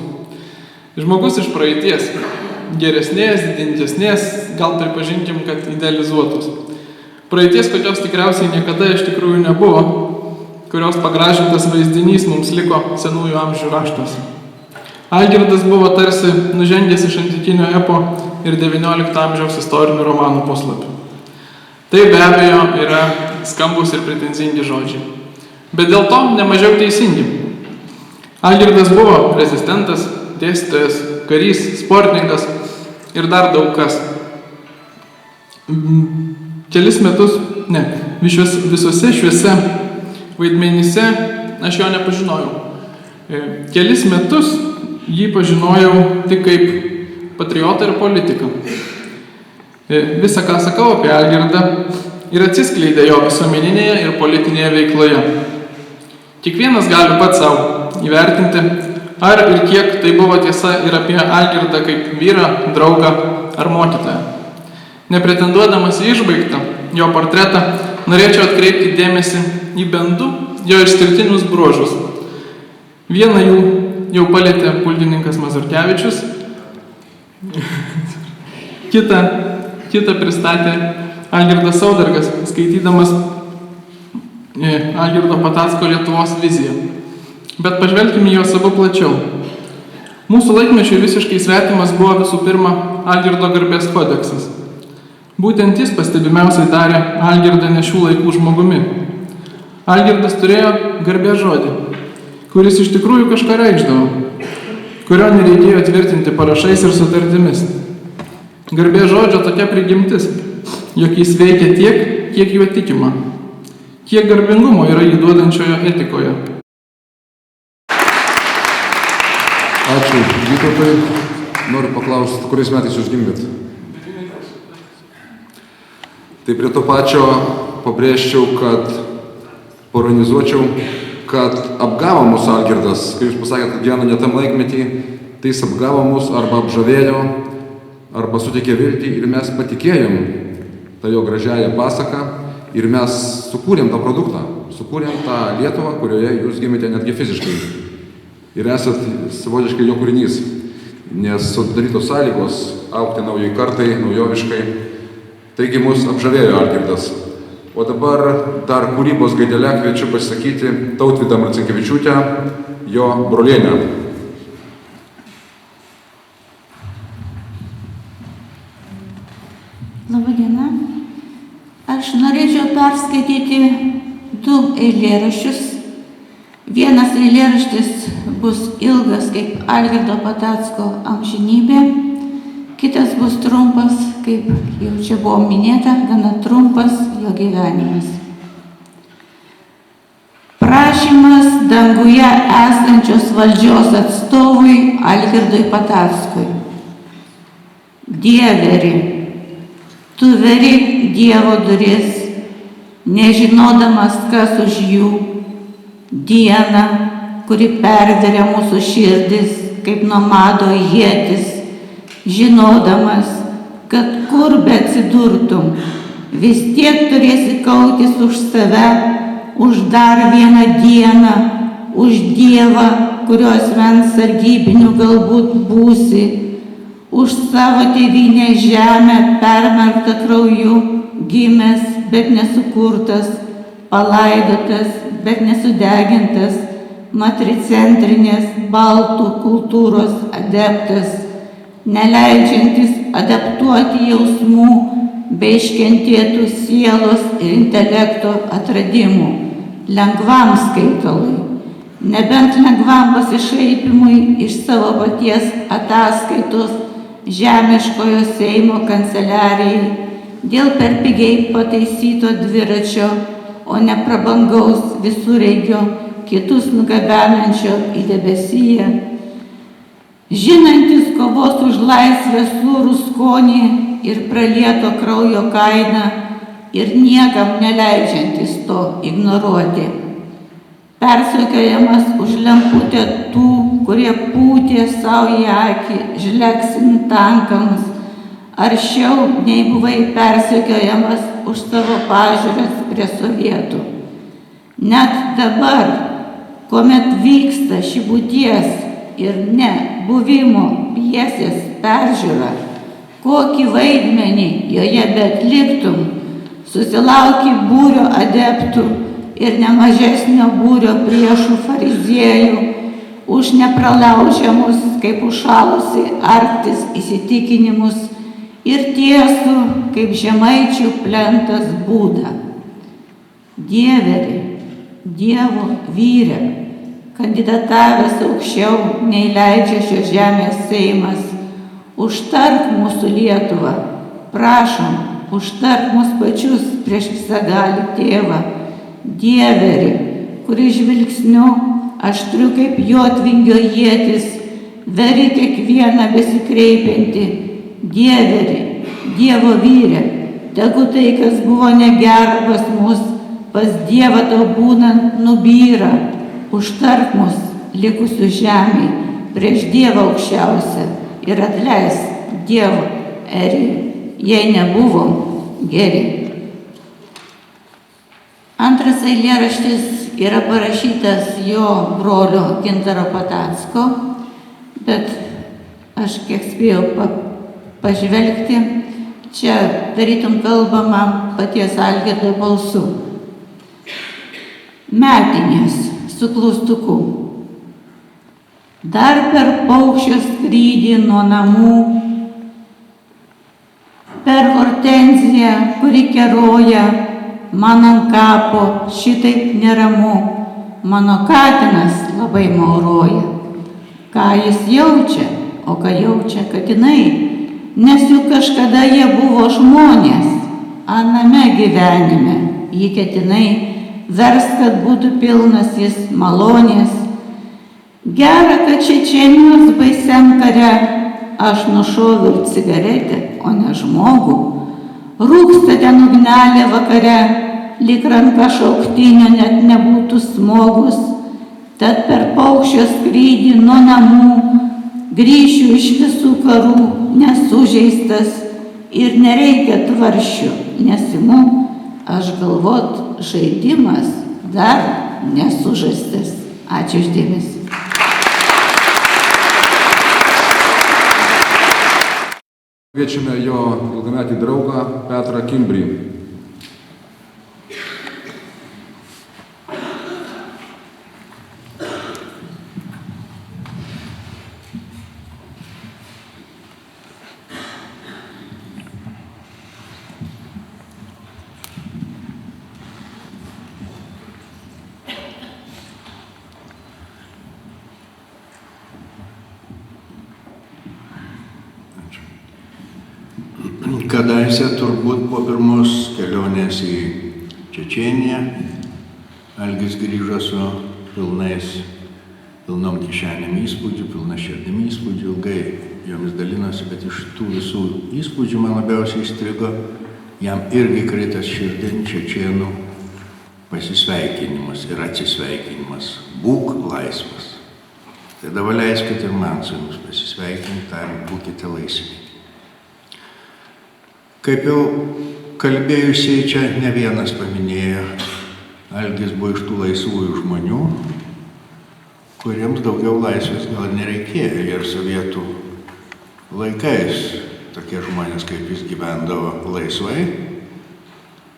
Žmogus iš praeities. Geresnės, didintesnės, gal pripažinkim, kad idealizuotos. Praeities, kokios tikriausiai niekada iš tikrųjų nebuvo, kurios pagražintas vaizdinys mums liko senųjų amžių raštuose. Algirdas buvo tarsi nužengęs iš antikinio epo ir XIX amžiaus istorinių romanų puslapių. Tai be abejo yra skambus ir pretenzingi žodžiai, bet dėl to nemažiau teisingi. Algirdas buvo rezistentas, dėstytojas, karys, sportininkas ir dar daug kas. Kelis metus, visose šiuose vaidmenyse aš jo nepažinojau. Kelis metus jį pažinojau tik kaip patriotą ir politiką. Visa, ką sakau apie Algirdą, ir atsiskleidė jo visuomeninėje ir politinėje veikloje. Kiekvienas gali pats savo įvertinti, ar ir kiek tai buvo tiesa ir apie Algirdą kaip vyrą, draugą ar mokytoją. Nepretenduodamas į išbaigtą jo portretą, norėčiau atkreipti dėmesį į bent du jo išskirtinius bruožus. Vieną jų jau palietė pulkininkas Mazurkevičius, kitą pristatė Algirdas Saudargas, skaitydamas Algirdo Patacko Lietuvos viziją. Bet pažvelkime juos abu plačiau. Mūsų laikmečiui visiškai svetimas buvo visų pirma Algirdo garbės kodeksas. Būtent jis pastebimiausiai darė Algirdą ne šių laikų žmogumi. Algirdas turėjo garbės žodį, kuris iš tikrųjų kažką reikšdavo, kurio nereikėjo tvirtinti parašais ir sutartimis. Garbės žodžio tokia prigimtis, jog jis veikia tiek, kiek juo tikima, kiek garbingumo yra jį duodančioje etikoje. Ačiū Vytautai. Noriu paklausti, kuriais metais jūs gimėt? Tai prie to pačio pabrėžčiau, poronizuočiau, kad apgavo mus Algirdas. Kai jūs pasakėt, kad gyvena ne tam laikmetį, tai jis apgavo mus arba apžavėjo, arba suteikė viltį ir mes patikėjom tą jo gražiąją pasaką ir mes sukūrėm tą produktą, sukūrėm tą Lietuvą, kurioje jūs gimėte netgi fiziškai. Ir esat savotiškai jo kūrinys, nes sudarytos sąlygos augti naujai kartai, naujoviškai. Taigi mus apžavėjo Algirdas. O dabar dar kūrybos gaidelę kviečiu pasakyti Tautvydą Marcinkevičiūtę, jo brolienę. Labadiena. Aš norėčiau perskaityti du eilėraščius. Vienas eilėraštis bus ilgas kaip Algirdo Patacko amžinybė, kitas bus trumpas, kaip jau čia buvo minėta, gana trumpas jo gyvenimas. Prašymas danguje esančios valdžios atstovui Algirdui Patackui. Dieveri, tu veri Dievo duris, nežinodamas, kas už jų, dieną, kuri perveria mūsų širdis, kaip nuo mado ietis, žinodamas, kad kur beatsidurtum, vis tiek turėsi kautis už save, už dar vieną dieną, už Dievą, kurios vien sargybiniu galbūt būsi, už savo tėvynę žemę permerktą krauju, gimęs, bet nesukurtas, palaidotas, bet nesudegintas, matricentrinės baltų kultūros adeptas, neleidžiantis adaptuoti jausmų bei iškentėtų sielos ir intelekto atradimų, lengvam skaitalui, nebent lengvam pasišaipimui iš savo paties ataskaitos žemiškojo Seimo kanceliarijai dėl per pigiai pataisyto dviračio, o ne prabangaus visureigio kitus nugabenančio į debesiją, žinantis kovos už laisvę sūrų skonį ir pralieto kraujo kainą ir niekam neleidžiantis to ignoruoti. Persekiojamas už lemputę tų, kurie pūtė savo į akį žleksint tankams, aršiau nei buvai persekiojamas už savo pažiūras prie sovietų. Net dabar, kuomet vyksta ši būties ir ne buvimo pjesės peržiūra, kokį vaidmenį joje beatliktum, susilauki būrio adeptų ir nemažesnio būrio priešų fariziejų už nepralaužiamus kaip užšalusi arktis įsitikinimus ir tiesų kaip žemaičių plentas būdą. Dieveri, Dievo vyre, kandidatavęs aukščiau nei leidžia šios žemės Seimas, užtark mūsų Lietuvą, prašom, užtark mus pačius prieš visagalį Tėvą, Dieveri, kuris žvilgsniu aštriu kaip jotvingio ietis, veri kiekvieną besikreipiantį. Dieveri, Dievo vyre, tegu tai, kas buvo negera pas mus, pas Dievą tau būnant nubyra, užtark mus likusių žemėj prieš Dievą aukščiausią ir atleisk Dievo eri, jei nebuvom geri. Antras eilėraštis yra parašytas jo brolio Gintaro Patacko, bet aš kiek spėjau pažvelgti, čia tarytum kalbama paties Algirdo balsu. Metinės su klaustuku. Dar per paukščio skrydį nuo namų, per hortenziją, kuri keroja, man ant kapo šitaip neramu, mano katinas labai mauroja. Ką jis jaučia, o ką jaučia katinai, nes juk kažkada jie buvo žmonės, aname gyvenime jį ketinai vers, kad būtų pilnas jis malonės. Gera, kad Čečėnijos baisiam kare aš nušoviau cigaretę, o ne žmogų. Rūksta ten ugnelė vakare, lyg ranka šauktinio net nebūtų smogus. Tad per paukščio skrydį nuo namų grįšiu iš visų karų nesužeistas ir nereikia tvaršių, nesimu, aš galvot, žaidimas dar nesužaistas. Ačiū už dėmesį. Kviečiame jo ilgametį draugą Petrą Kimbrį. Kadaise turbūt po pirmos kelionės į Čečėniją Algis grįžo su pilnom kišenėm įspūdžių, pilna širdim įspūdžių, ilgai jomis dalinosi, bet iš tų visų įspūdžių man labiausiai įstrigo jam irgi kritas širdin čečėnų pasisveikinimas ir atsisveikinimas. Būk laisvas. Tai dabar leiskite ir man su jumis pasisveikinti, tariant, būkite laisvi. Kaip jau kalbėjusiai čia ne vienas paminėjo, Algis buvo iš tų laisvųjų žmonių, kuriems daugiau laisvės gal nereikėjo ir sovietų laikais tokie žmonės kaip jis gyvendavo laisvai,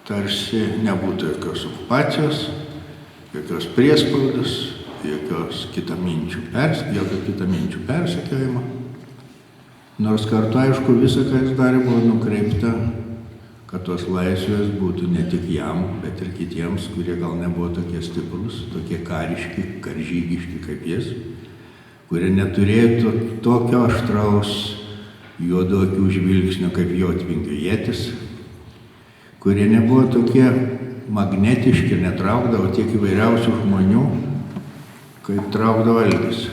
tarsi nebūtų jokios okupacijos, jokios priespaudos, jokio kitaminčių persekiojimo. Nors kartu, aišku, visa, ką jis darė, buvo nukreipta, kad tos laisvės būtų ne tik jam, bet ir kitiems, kurie gal nebuvo tokie stiprus, tokie kariški, karžygiški kaip jis, kurie neturėjo tokio aštraus juodo akių žvilgsnio kaip jotvingio ietis, kurie nebuvo tokie magnetiški, netraukdavo tiek įvairiausių žmonių, kaip traukdavo Algis.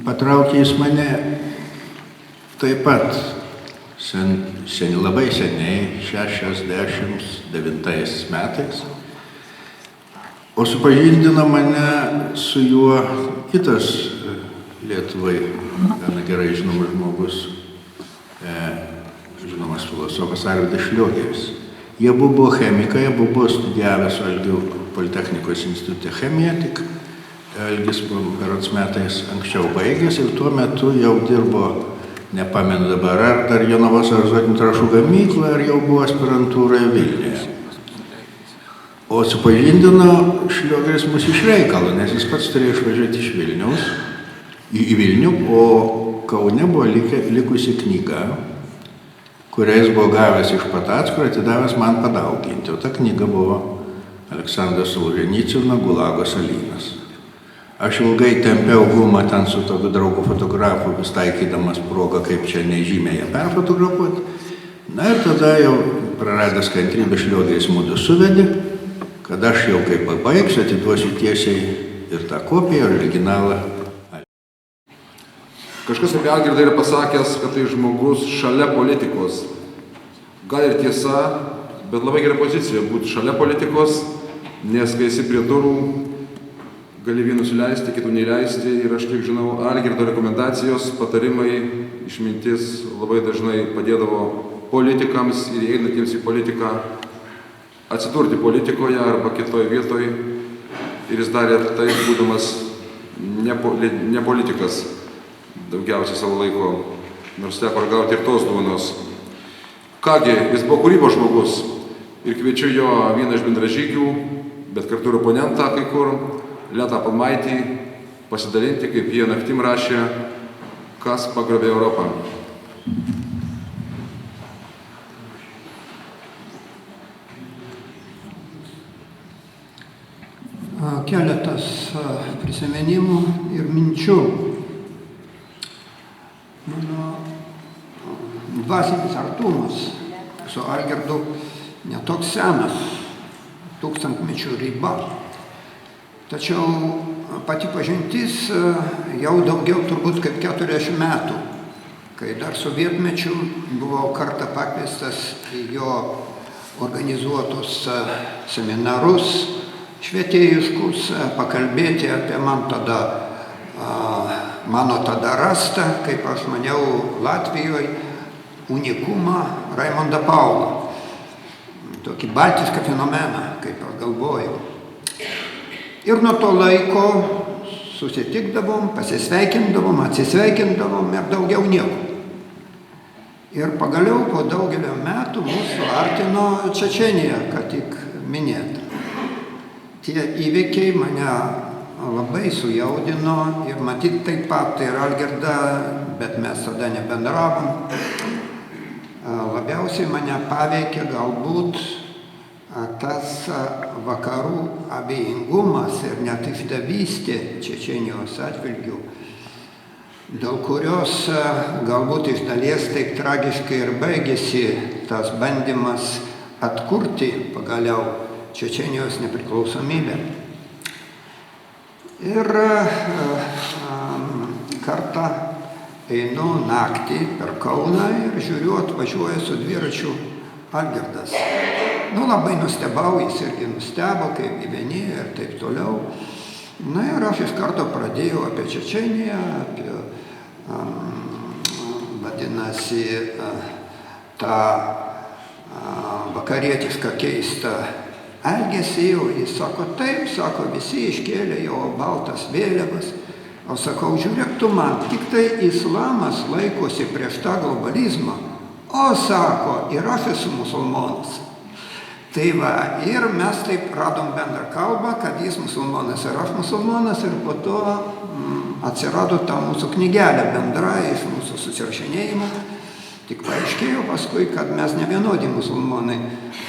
Patraukė jis mane taip pat labai seniai, 69 metais, o supažindino mane su juo kitas Lietuvai gana gerai žinomas žmogus, žinomas filosofas Arvydas Šliogeris. Jie buvo chemikai, buvo studijavę su Algiu Politechnikos institute chemiją, tik Algis berods metais anksčiau baigęs ir tuo metu jau dirbo, nepamenu dabar, ar dar Jonavos azotinių trąšų gamykloje, ar jau buvo aspirantūroje Vilniuje. O supažindino Šliogeris mus iš reikalo, nes jis pats turėjo išvažiuoti iš Vilniaus į Vilnių, o Kaune buvo likusi knyga, kurią jis buvo gavęs iš Patacko ir atidavęs man padauginti. O ta knyga buvo Aleksandro Solženicyno Gulago salynas. Aš ilgai tempiau gumą ten su tokiu draugu fotografu, vis taikydamas progą, kaip čia nežymiai ją perfotografuoti. Na ir tada jau praradęs kantrybę Šliogeris mudu suvedė, kad aš jau kaip pabaigsiu, atiduosiu tiesiai ir tą kopiją, ir originalą. Kažkas apie Algirdą yra pasakęs, kad tai žmogus šalia politikos. Gal ir tiesa, bet labai gera pozicija būti šalia politikos, nes kai esi prie durų, gali vienus įleisti, kitų neįleisti. Ir aš kiek žinau, Algirdo rekomendacijos, patarimai, išmintis labai dažnai padėdavo politikams ir einantiems į politiką atsidurti politikoje arba kitoje vietoje. Ir jis darė tai, būdamas ne politikas daugiausiai savo laiko, nors teko ragauti ir tos duonos. Kągi, jis buvo kūrybos žmogus ir kviečiu jo vieną iš bendražygių, bet kartu ir oponentą kai kur, Letą Palmaitį, pasidalinti, kaip jie naktim rašė, kas pagrobė Europą. Keletas prisiminimų ir minčių. Mano dvasinis artumas su Algirdu netoks senas, tūkstantmečių riba. Tačiau pati pažintis jau daugiau turbūt kaip 40 metų, kai dar sovietmečiu buvau kartą pakviestas į jo organizuotus seminarus švietėjiškus, pakalbėti apie mano tada rastą, kaip aš maniau, Latvijoje unikumą Raimondą Paulą. Tokį baltišką fenomeną, kaip aš galvojau. Ir nuo to laiko susitikdavom, pasisveikindavom, atsisveikindavom ir daugiau nieko. Ir pagaliau po daugelio metų mūsų artino Čečėnija, ką tik minėta. Tie įvykiai mane labai sujaudino ir matyt taip pat ir Algirdą, bet mes tada nebendravom. Labiausiai mane paveikė galbūt tas vakarų abejingumas ir net išdavystė Čečėnijos atžvilgiu, dėl kurios galbūt iš dalies taip tragiškai ir baigėsi tas bandymas atkurti pagaliau Čečėnijos nepriklausomybę. Ir kartą einu naktį per Kauną ir žiūriu, atvažiuoja su dviračiu Algirdas. Labai nustebau, jis irgi nustebo, kaip gyveni ir taip toliau. Na ir aš iš karto pradėjau apie Čečėniją, apie, vadinasi, tą vakarietišką keistą elgesį. Jis sako, taip, sako, visi iškėlė jau baltas vėliavas. O sakau, žiūrėk tu man, tik tai islamas laikosi prieš tą globalizmą. O sako, ir aš esu musulmonas. Tai va, ir mes taip radom bendrą kalbą, kad jis musulmonas ir aš musulmonas, ir po to atsirado ta mūsų knygelė bendra iš mūsų susirašinėjimo. Tik paaiškėjo paskui, kad mes ne vienodi musulmonai.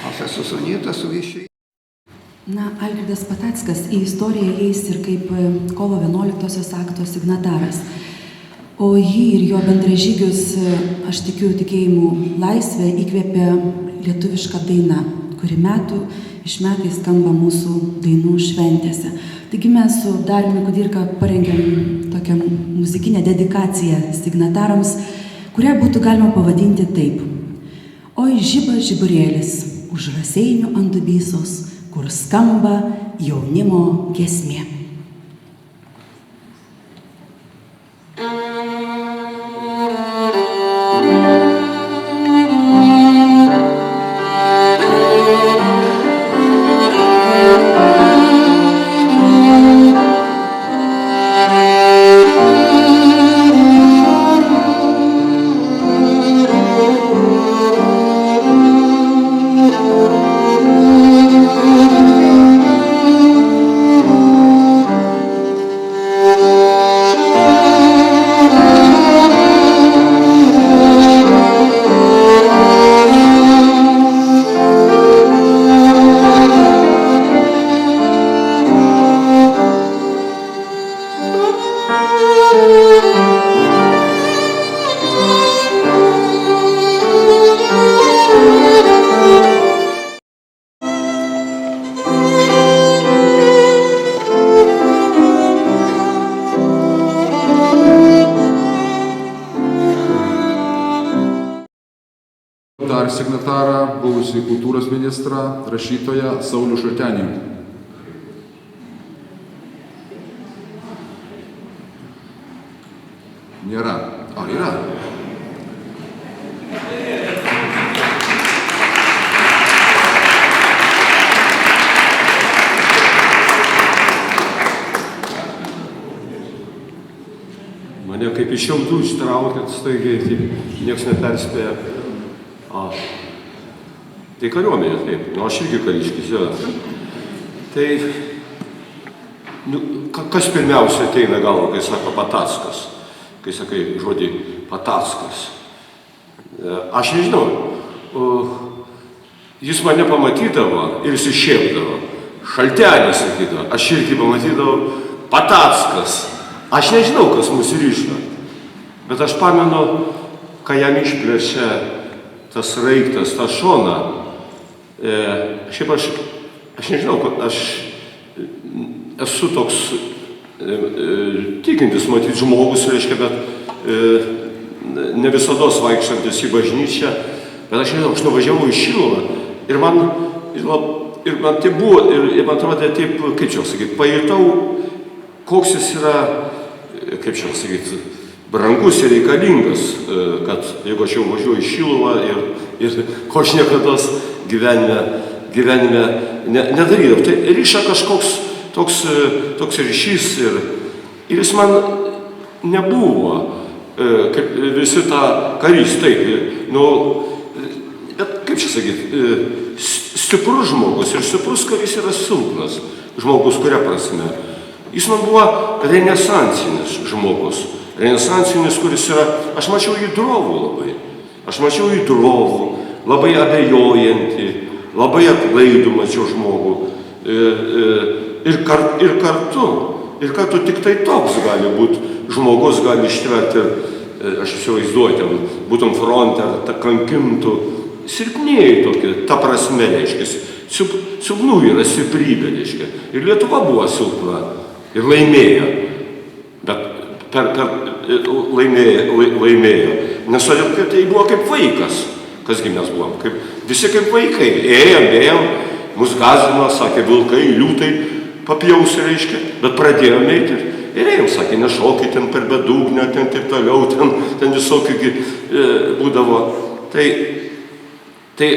Aš esu sunitas su višiai. Algirdas Patackas į istoriją įeis ir kaip kovo 11-osios akto signataras. O jį ir jo bendražygius, aš tikiu tikėjimu laisvę, įkvėpė lietuviška daina, kuri metų iš metai skamba mūsų dainų šventėse. Taigi mes su Dariumi Kudirka parengėm tokią muzikinę dedikaciją signatarams, kurią būtų galima pavadinti taip. Oi žiba žiburėlis už Raseinių ant Dubysos, kur skamba jaunimo giesmė. Dar signatarą, buvusį kultūros ministrą, rašytoją Saulių Šaltenį. Nėra. Yra. Mane kaip iš šiaudų ištraukėt staigiai, tai nieks neperspėja. Tai kariuomenė, taip. Aš irgi kariškis, jo. Tai, kas pirmiausia ateina galvo, kai sako Patackas, kai sakai žodį Patackas. Aš nežinau, jis mane pamatydavo ir jis išėmdavo. Šaltenis sakydavo, aš irgi pamatydavau Patackas. Aš nežinau, kas mus ryšta, bet aš pamenu, kai jam išplėšė tas raiktas, tą šoną. Šiaip aš nežinau, aš esu toks tikintis matyti žmogus, reiškia, bet ne visados vaikštantis į bažnyčią, bet aš nežinau, aš nuvažiavau į Šiluvą ir man tai buvo, ir man atrodė taip, kaip čia sakyti, pajutau, koks jis yra, kaip čia sakyti, brangus ir reikalingas, kad jeigu aš jau važiuoju į Šiluvą ir ko aš niekados gyvenime nedarydavau. Tai ryša kažkoks toks ryšys ir jis man nebuvo, kaip visi tą karys, taip, bet kaip čia sakyti, stiprus žmogus ir stiprus karys yra silpnas žmogus, kuria prasme. Jis man buvo renesansinis žmogus. Renesansinis, kuris yra, aš mačiau jį drovų labai. Aš mačiau jį drovų, labai abejojantį, labai atlaidų mačiau žmogų. Ir kartu tik tai toks gali būti, žmogus gali ištverti, aš įsivaizduoju, ten būtum fronte, ar ta kankintų, silpnėjai tokie, ta prasme, reiškia, silpnų yra stiprybė, reiškia. Ir Lietuva buvo silpna ir laimėjo, bet laimėjo. Nes todėl, kad tai buvo kaip vaikas, kasgi mes buvom, visi kaip vaikai, ėjom, mus gąsdino, sakė, vilkai, liūtai papjaus, reiškia, bet pradėjome eiti ir ėjom, sakė, nešokit ten per bedugnę, ten taip toliau, ten visokių būdavo. Tai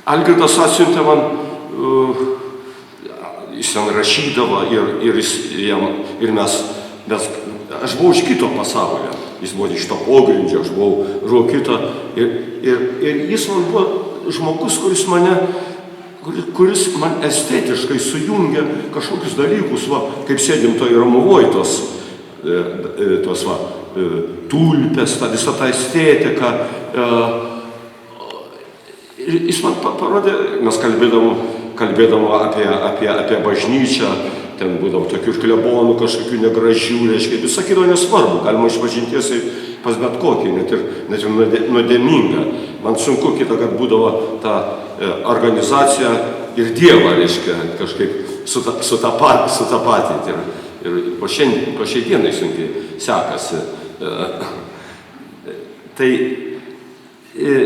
Algirdas atsiuntė man, jis ten rašydavo ir mes, aš buvau iš kito pasaulio, jis buvo iš to pogrindžio, aš buvau kito ir jis man buvo žmogus, kuris man estetiškai sujungia kažkokius dalykus, kaip sėdim toj Romuvoj, tos tulpės, visą tą estetiką. Jis man parodė, mes kalbėdavom apie bažnyčią, ten būdavo tokių klebonų, kažkokių negražių, reiškia, jis sakydavo nesvarbu, galima išpažinties pas bet kokį, net ir nuodėmingą. Man sunku kitą, kad būdavo ta organizacija ir Dievą, reiškia, kažkaip sutapatinti. Ir po šiai dienai sunkiai sekasi. Tai ir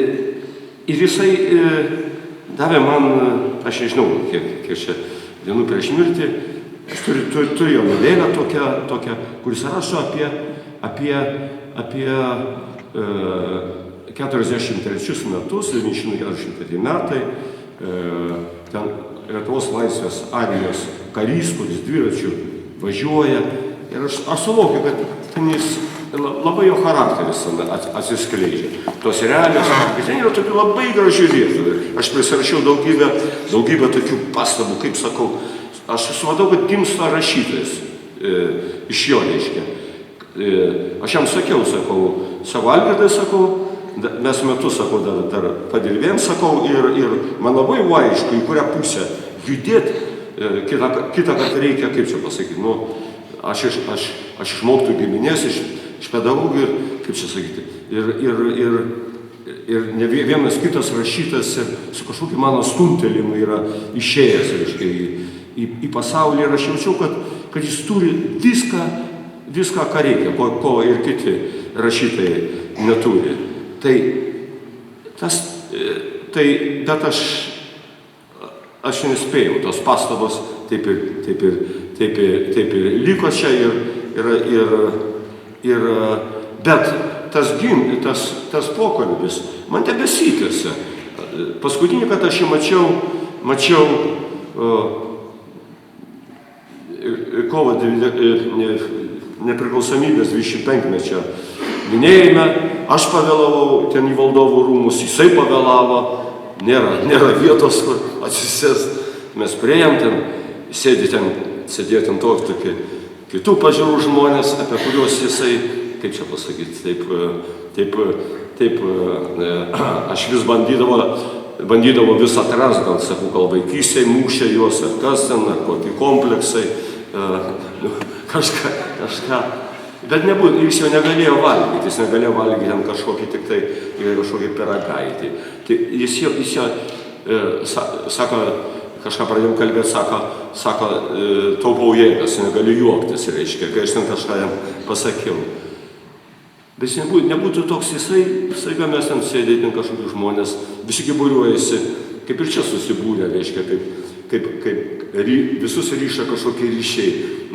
jisai davė man, aš nežinau, kiek čia dienų prieš mirtį, aš turiu novelę tokią, kuris rašo apie 43 metus, 1943 metai, ten Lietuvos laisvės armijos karys, kuris dviračiu važiuoja. Ir aš suvokiu, kad ten jis labai jo charakteris atsiskleidžia. Tos realios, bet ten yra tokių labai gražių vietų. Aš prisirašiau daugybę tokių pastabų, kaip sakau, aš suvodau, kad gimsta rašytojas iš jo, reiškia. Aš jam sakau, savo Algirdai, sakau, mes metus, sakau, dar padirbėjom, sakau, ir man labai aišku, į kurią pusę judėti, kitą kartą reikia, kaip čia pasakyti, aš išmoktų giminės, iš pedagogų ir, kaip čia sakyti, ir ne vienas kitas rašytas su kažkokiu mano stumtelimu yra išėjęs, reiškia, į pasaulį ir aš jaučiau, kad jis turi viską, ką reikia, ko ir kiti rašytojai neturi. Bet aš nespėjau, tos pastabos taip ir liko čia bet tas pokalbis man tebesitęsia. Paskutinį kartą aš jį mačiau kovo nepriklausomybės 25-mečio minėjime, aš pavėlavau ten į valdovų rūmus, jisai pavėlavo, nėra vietos, kur atsisėst. Mes priėjom ten, sėdėjo ten tokie kitų pažiūrų žmonės, apie kuriuos jisai, kaip čia pasakyti, taip, aš vis bandydavo vis atrast, gal vaikystėj mūšė juos, ar kas ten, ar kokie kompleksai, kažką. Bet jis jau negalėjo valgyti, ten kažkokį piragaitį. Tai jis jau, sako, kažką pradėjom kalbėti, sako, taupau jėgas, negaliu juoktis, reiškia, kai aš ten kažką jam pasakiau. Bet jis nebūtų toks, staiga mes ten sėdėtum kažkokius žmonės, visi būriuojasi, kaip ir čia susibūrė, reiškia, kaip visus ryša kažkokie ryšiai.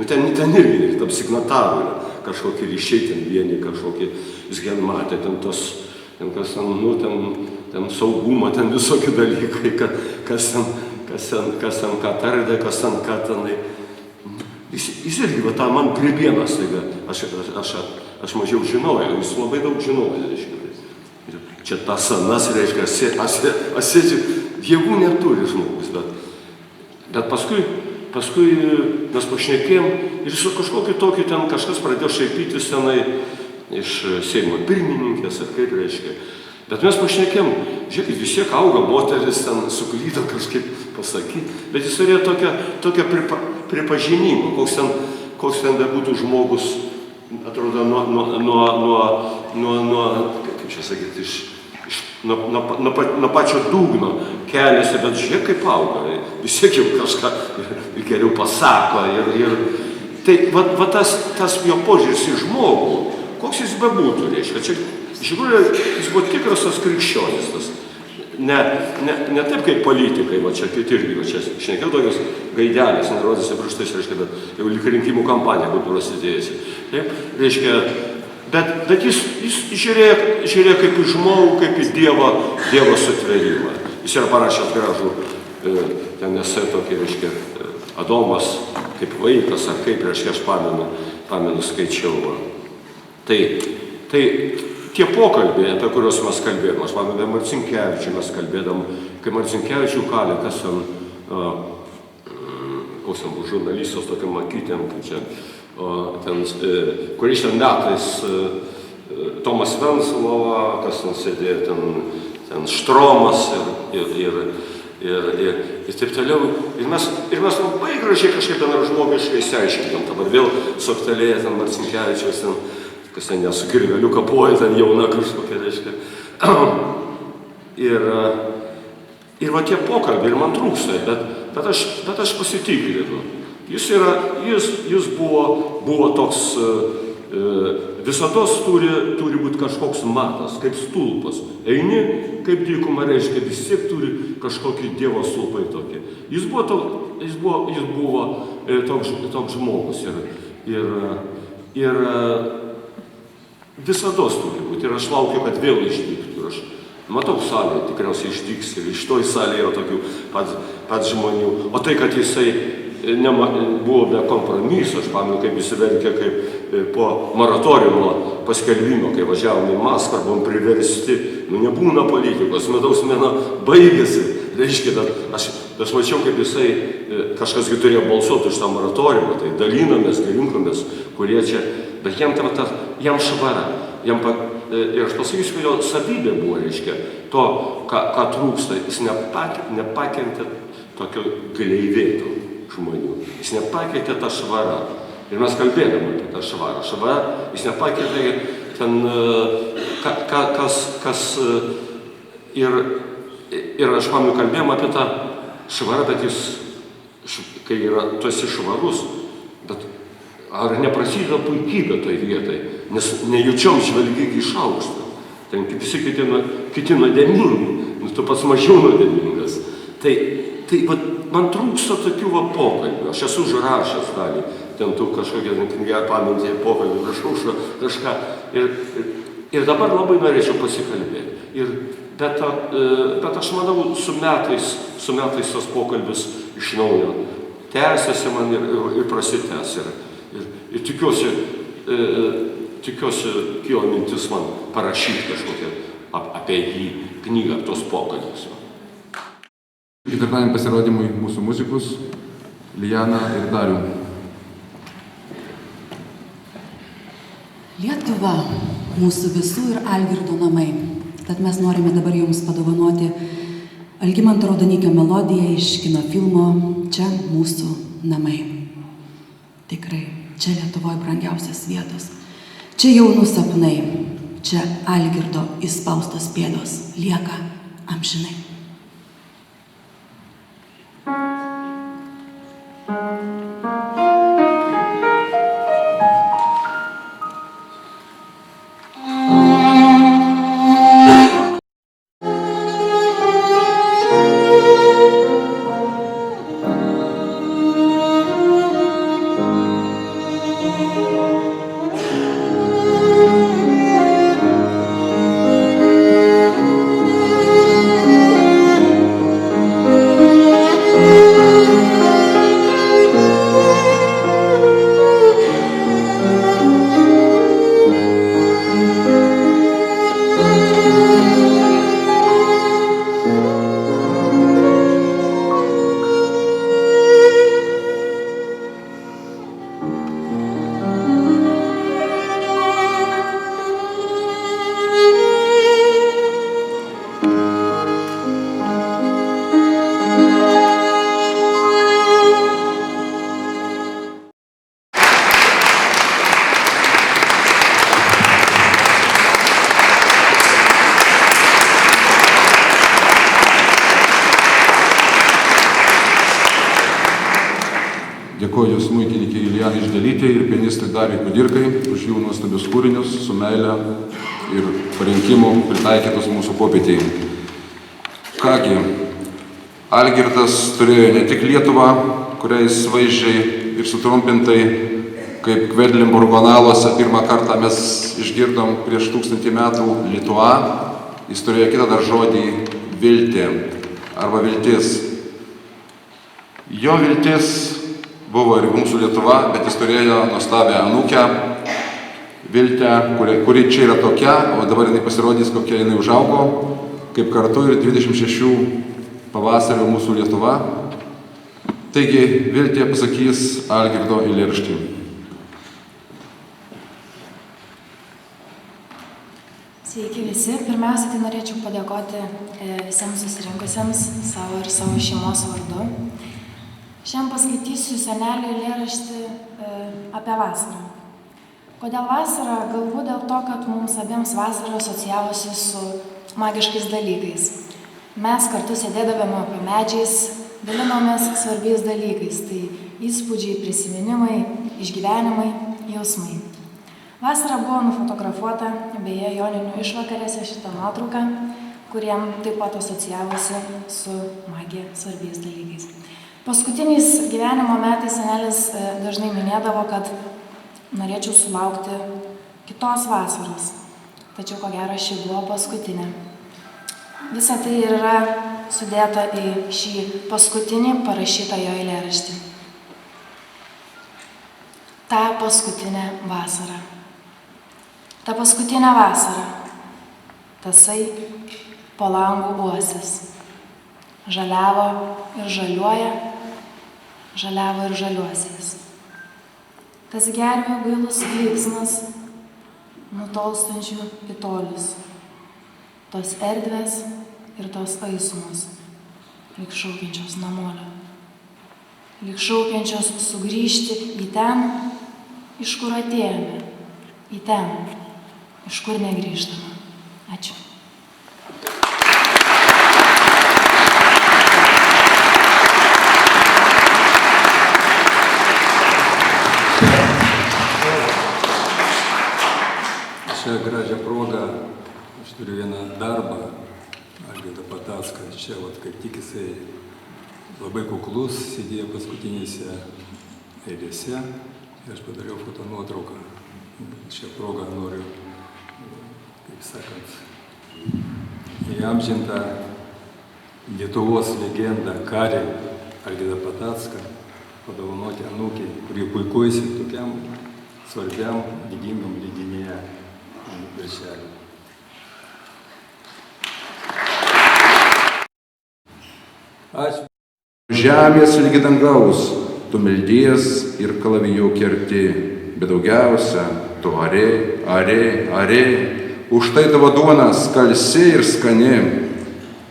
Ten irgi, tam signatarų yra kažkokie ryšiai, ten vieni kažkokie, jis gen matė, ten saugumą, ten visokie dalykai, kas ten ką tardė, kas ten ką tenai. Jis irgi, tą man gribienas, aš mažiau žinojau, jis labai daug žinojo, reiškia. Čia tas anas, reiškia, aš sėdžiu, jėgų neturi žmogus, bet paskui mes pašnekėjom ir su kažkokiu tokiu ten kažkas pradėjo šaipytis tenai iš Seimo pirmininkės, ar kaip reiškia. Bet mes pašnekėjom, žiūrėkit, vis tiek auga moteris, ten suklydo kažkaip pasakyti, bet jis turėjo tokią pripažinimą, koks ten būtų žmogus, atrodo, nuo kaip čia sakyti, nuo pačio dugno keliasi, bet žiūrėk, kaip auga, vis tiek jau kažką geriau pasako. Tai va tas jo požiūris į žmogų, koks jis bebūtų, reiškia, čia iš tikrųjų jis buvo tikras tas krikščionis, tas. Ne taip kaip politikai, va čia kiti irgi, va čia šnekėjau tokios gaidelės, nerodysi pirštais, reiškia, bet jau lyg rinkimų kampanija būtų prasidėjusi. Taip, reiškia, bet jis žiūrėjo kaip į žmogų, kaip į Dievo sutvėrimą. Jis yra parašęs gražų, ten esai tokį, reiškia, Adomas kaip vaikas, ar kaip, reiškia, aš pamenu skaičiau. Tai tie pokalbiai, apie kuriuos mes kalbėjom, aš pamenu, apie Marcinkevičių mes kalbėdam, kai Marcinkevičių kalė, kas ten buvo žurnalistas tokiam makytėm, kaip čia, kuris ten metais Tomas Venclova, kas ten sėdėjo, ten Štromas ir taip toliau. Ir mes labai gražiai kažkaip ten žmogiškai išsiaiškinom, dabar vėl suaktualėja ten Marcinkevičiaus, kas ten nesu kirveliu kapoja, ten jauna kažkokia, reiškia. Ir va tie pokalbiai, ir man trūksta, bet aš pasitikrinu. Jis buvo toks, visados turi būti kažkoks matas, kaip stulpas. Eini, kaip dykuma, reiškia, vis tiek turi kažkokį Dievo stulpai tokį. Jis buvo toks žmogus ir visados turi būti. Ir aš laukiu, kad vėl išdygtų. Ir aš matau salėje, tikriausiai išdygs ir iš toj salėje yra tokių pat žmonių. O tai, kad jisai buvo be kompromiso, aš pamenu, kaip jis verkė, kaip po moratoriumo paskelbimo, kai važiavom į Maskvą, buvom priversti, nebūna politikos, medaus mėnuo baigėsi, reiškia, aš mačiau, kaip jisai, kažkasgi turėjo balsuoti už tą moratoriumą, tai dalinomės, rinkomės, kurie čia, bet jam švara, ir aš pasakysiu, kad jo savybė buvo, reiškia, to, ką trūksta, jis nepakentė tokio gleivėto žmonių. Jis nepakeitė tą švarą. Ir mes kalbėdami apie tą švarą. Švarą jis nepakeitė ten, kas ir aš pamenu kalbėjom apie tą švarą, bet jis, kai tu esi švarus, bet ar neprasideda puikybė toj vietai, nes nejučiom žvelgi iš aukšto. Ten visi kiti nuodėmingi, tu pats mažiau nuodėmingas. Tai man trūksta tokių pokalbių. Aš esu užrašęs dalį, ten tu kažkokią pamintį pokalbį, rašau kažką. Ir dabar labai norėčiau pasikalbėti. Bet aš manau, su metais tas pokalbis iš naujo tęsiasi man ir prasitęs. Ir tikiuosi, kilo mintis man parašyti kažkokią apie jį knygą, tos pokalbius. Ketvirtadienį pasirodymui mūsų muzikus Lijaną ir Darių. Lietuva mūsų visų ir Algirdo namai. Tad mes norime dabar jums padovanoti Algimanto Raudonikio melodiją iš kino filmo Čia mūsų namai. Tikrai, čia Lietuvoje brangiausias vietos. Čia jaunų sapnai. Čia Algirdo įspaustos pėdos lieka amžinai. Dėkoju smuikininkei Lijanai Ždelytei ir pianistui Dariui Kudirkai už jų nuostabius kūrinius su meile ir parinkimu pritaikytus mūsų popietei. Kągi, Algirdas turėjo ne tik Lietuvą, kuriais vaizdžiai ir sutrumpintai, kaip Kvedlinburgo analuose pirmą kartą mes išgirdom prieš 1000 metų Lietuva, jis turėjo kitą dar žodį viltė arba viltis. Jo viltis buvo ir mūsų Lietuva, bet jis turėjo nuostabią anūkę Viltę, kuri čia yra tokia, o dabar jinai pasirodys, kokia jinai užaugo, kaip kartu ir 26 pavasario mūsų Lietuva. Taigi Viltė pasakys Algirdo eilėraštį. Sveiki visi. Pirmiausia, tai norėčiau padėkoti visiems susirinkusiems savo ir savo šeimos vardu. Šiandien paskaitysiu senelio eilėraštį apie vasarą. Kodėl vasara? Galbūt dėl to, kad mums abiems vasara asocijavosi su magiškais dalykais. Mes kartu sėdėdavome po medžiais, dalinomės svarbiais dalykais, tai įspūdžiai, prisiminimai, išgyvenimai, jausmai. Vasara buvo nufotografuota, beje, joninių išvakarėse šitą nuotrauką, kuriem taip pat asocijavosi su magija, svarbiais dalykais. Paskutiniais gyvenimo metais senelis dažnai minėdavo, kad norėčiau sulaukti kitos vasaros, tačiau ko gero ši buvo paskutinė. Visa tai ir yra sudėta į šį paskutinį parašytą jo eilėraštį. Ta paskutinė vasara. Ta paskutinė vasara. Tasai po langų uosis. Žaliavo ir žaliuoja, žaliavo ir žaliuosiais. Tas gervių gailus klyksmas, nutolstančių į tolius. Tos erdvės ir tos aisumos, lyg šaukiančios namolio. Lyg šaukiančios sugrįžti į ten, iš kur atėjome, į ten, iš kur negrįžtame. Ačiū. Šią gražią progą aš turiu vieną darbą, Algirdą Patacką. Čia kaip tik jisai labai kuklus, sėdėjo paskutinėse eilėse ir aš padariau fotonuotrauką. Šią progą noriu, kaip sakant, įamžintą Lietuvos legendą karį Algirdą Patacką padovanoti anūkiai, kurie puikuojasi tokiam svarbiam didingam leidinyje viršelį. Ačiū. Žemės lygi dangaus, tu meldies ir kalaviju kerti, bet daugiausia tu arė, už tai tavo duona skalsi ir skani,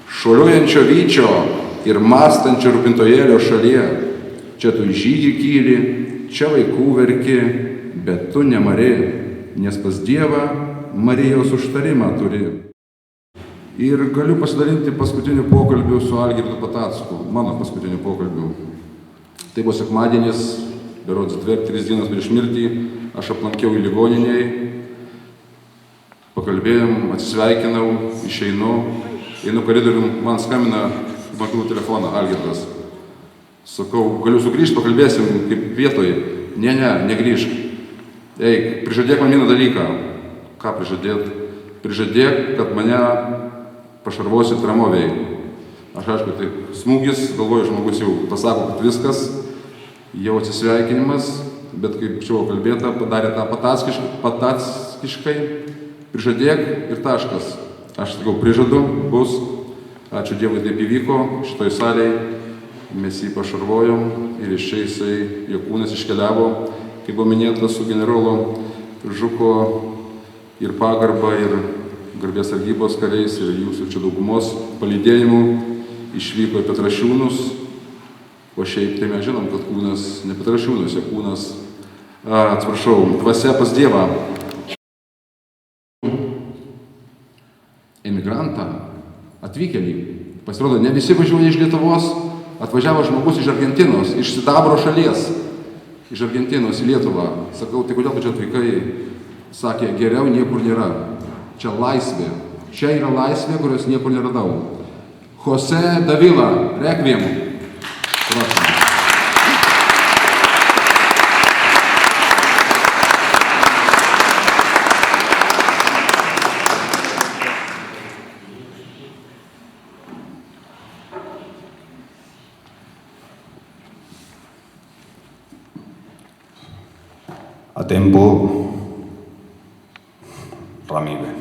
šuoliuojančio vyčio ir mąstančio rūpintojėlio šalyje. Čia tu žygį kyli, čia vaikų verki, bet tu nemarė, nes pas Dievą Marijos užtarimą turi. Ir galiu pasidalinti paskutiniu pokalbiu su Algirdu Patacku, mano paskutiniu pokalbiu. Tai buvo sekmadienis, berods 2-3 dienas prieš mirtį, aš aplankiau į ligoniniai, pakalbėjom, atsisveikinau, einu koridorium, man skambina mobilų telefoną Algirdas. Sakau, galiu sugrįžti, pakalbėsim kaip vietoj. Ne, negrįžk. Eik, prižadėk man vieną dalyką. Ką prižadėt? Prižadėk, kad mane pašarvosit ramovėj. Aš aišku, tai smūgis, galvoju, žmogus jau pasako, kad viskas, jau atsisveikinimas, bet kaip čia buvo kalbėta, padarė tą patackiškai, prižadėk ir taškas. Aš sakau, prižadu, bus, ačiū Dievui, taip įvyko, šitoj salėj mes jį pašarvojom ir iš čia jisai, jo kūnas iškeliavo, kaip buvo minėta, su generolo Žuko ir pagarba, ir garbės sargybos kariais, ir jūsų čia daugumos palydėjimu išvyko į Petrašiūnus, o šiaip tai mes žinom, kad kūnas ne Petrašiūnuose, kūnas, dvasia pas Dievą. Emigrantą, atvykėlį, pasirodo, ne visi važiuoja iš Lietuvos, atvažiavo žmogus iš Argentinos, iš Sidabro šalies, iš Argentinos į Lietuvą. Sakau, tai kodėl tu čia atvykai? Sakė, geriau niekur nėra. Čia laisvė. Čia yra laisvė, kurios niekur neradau. Jose Davila, Requiem. Prašom. A tempo, ramibė.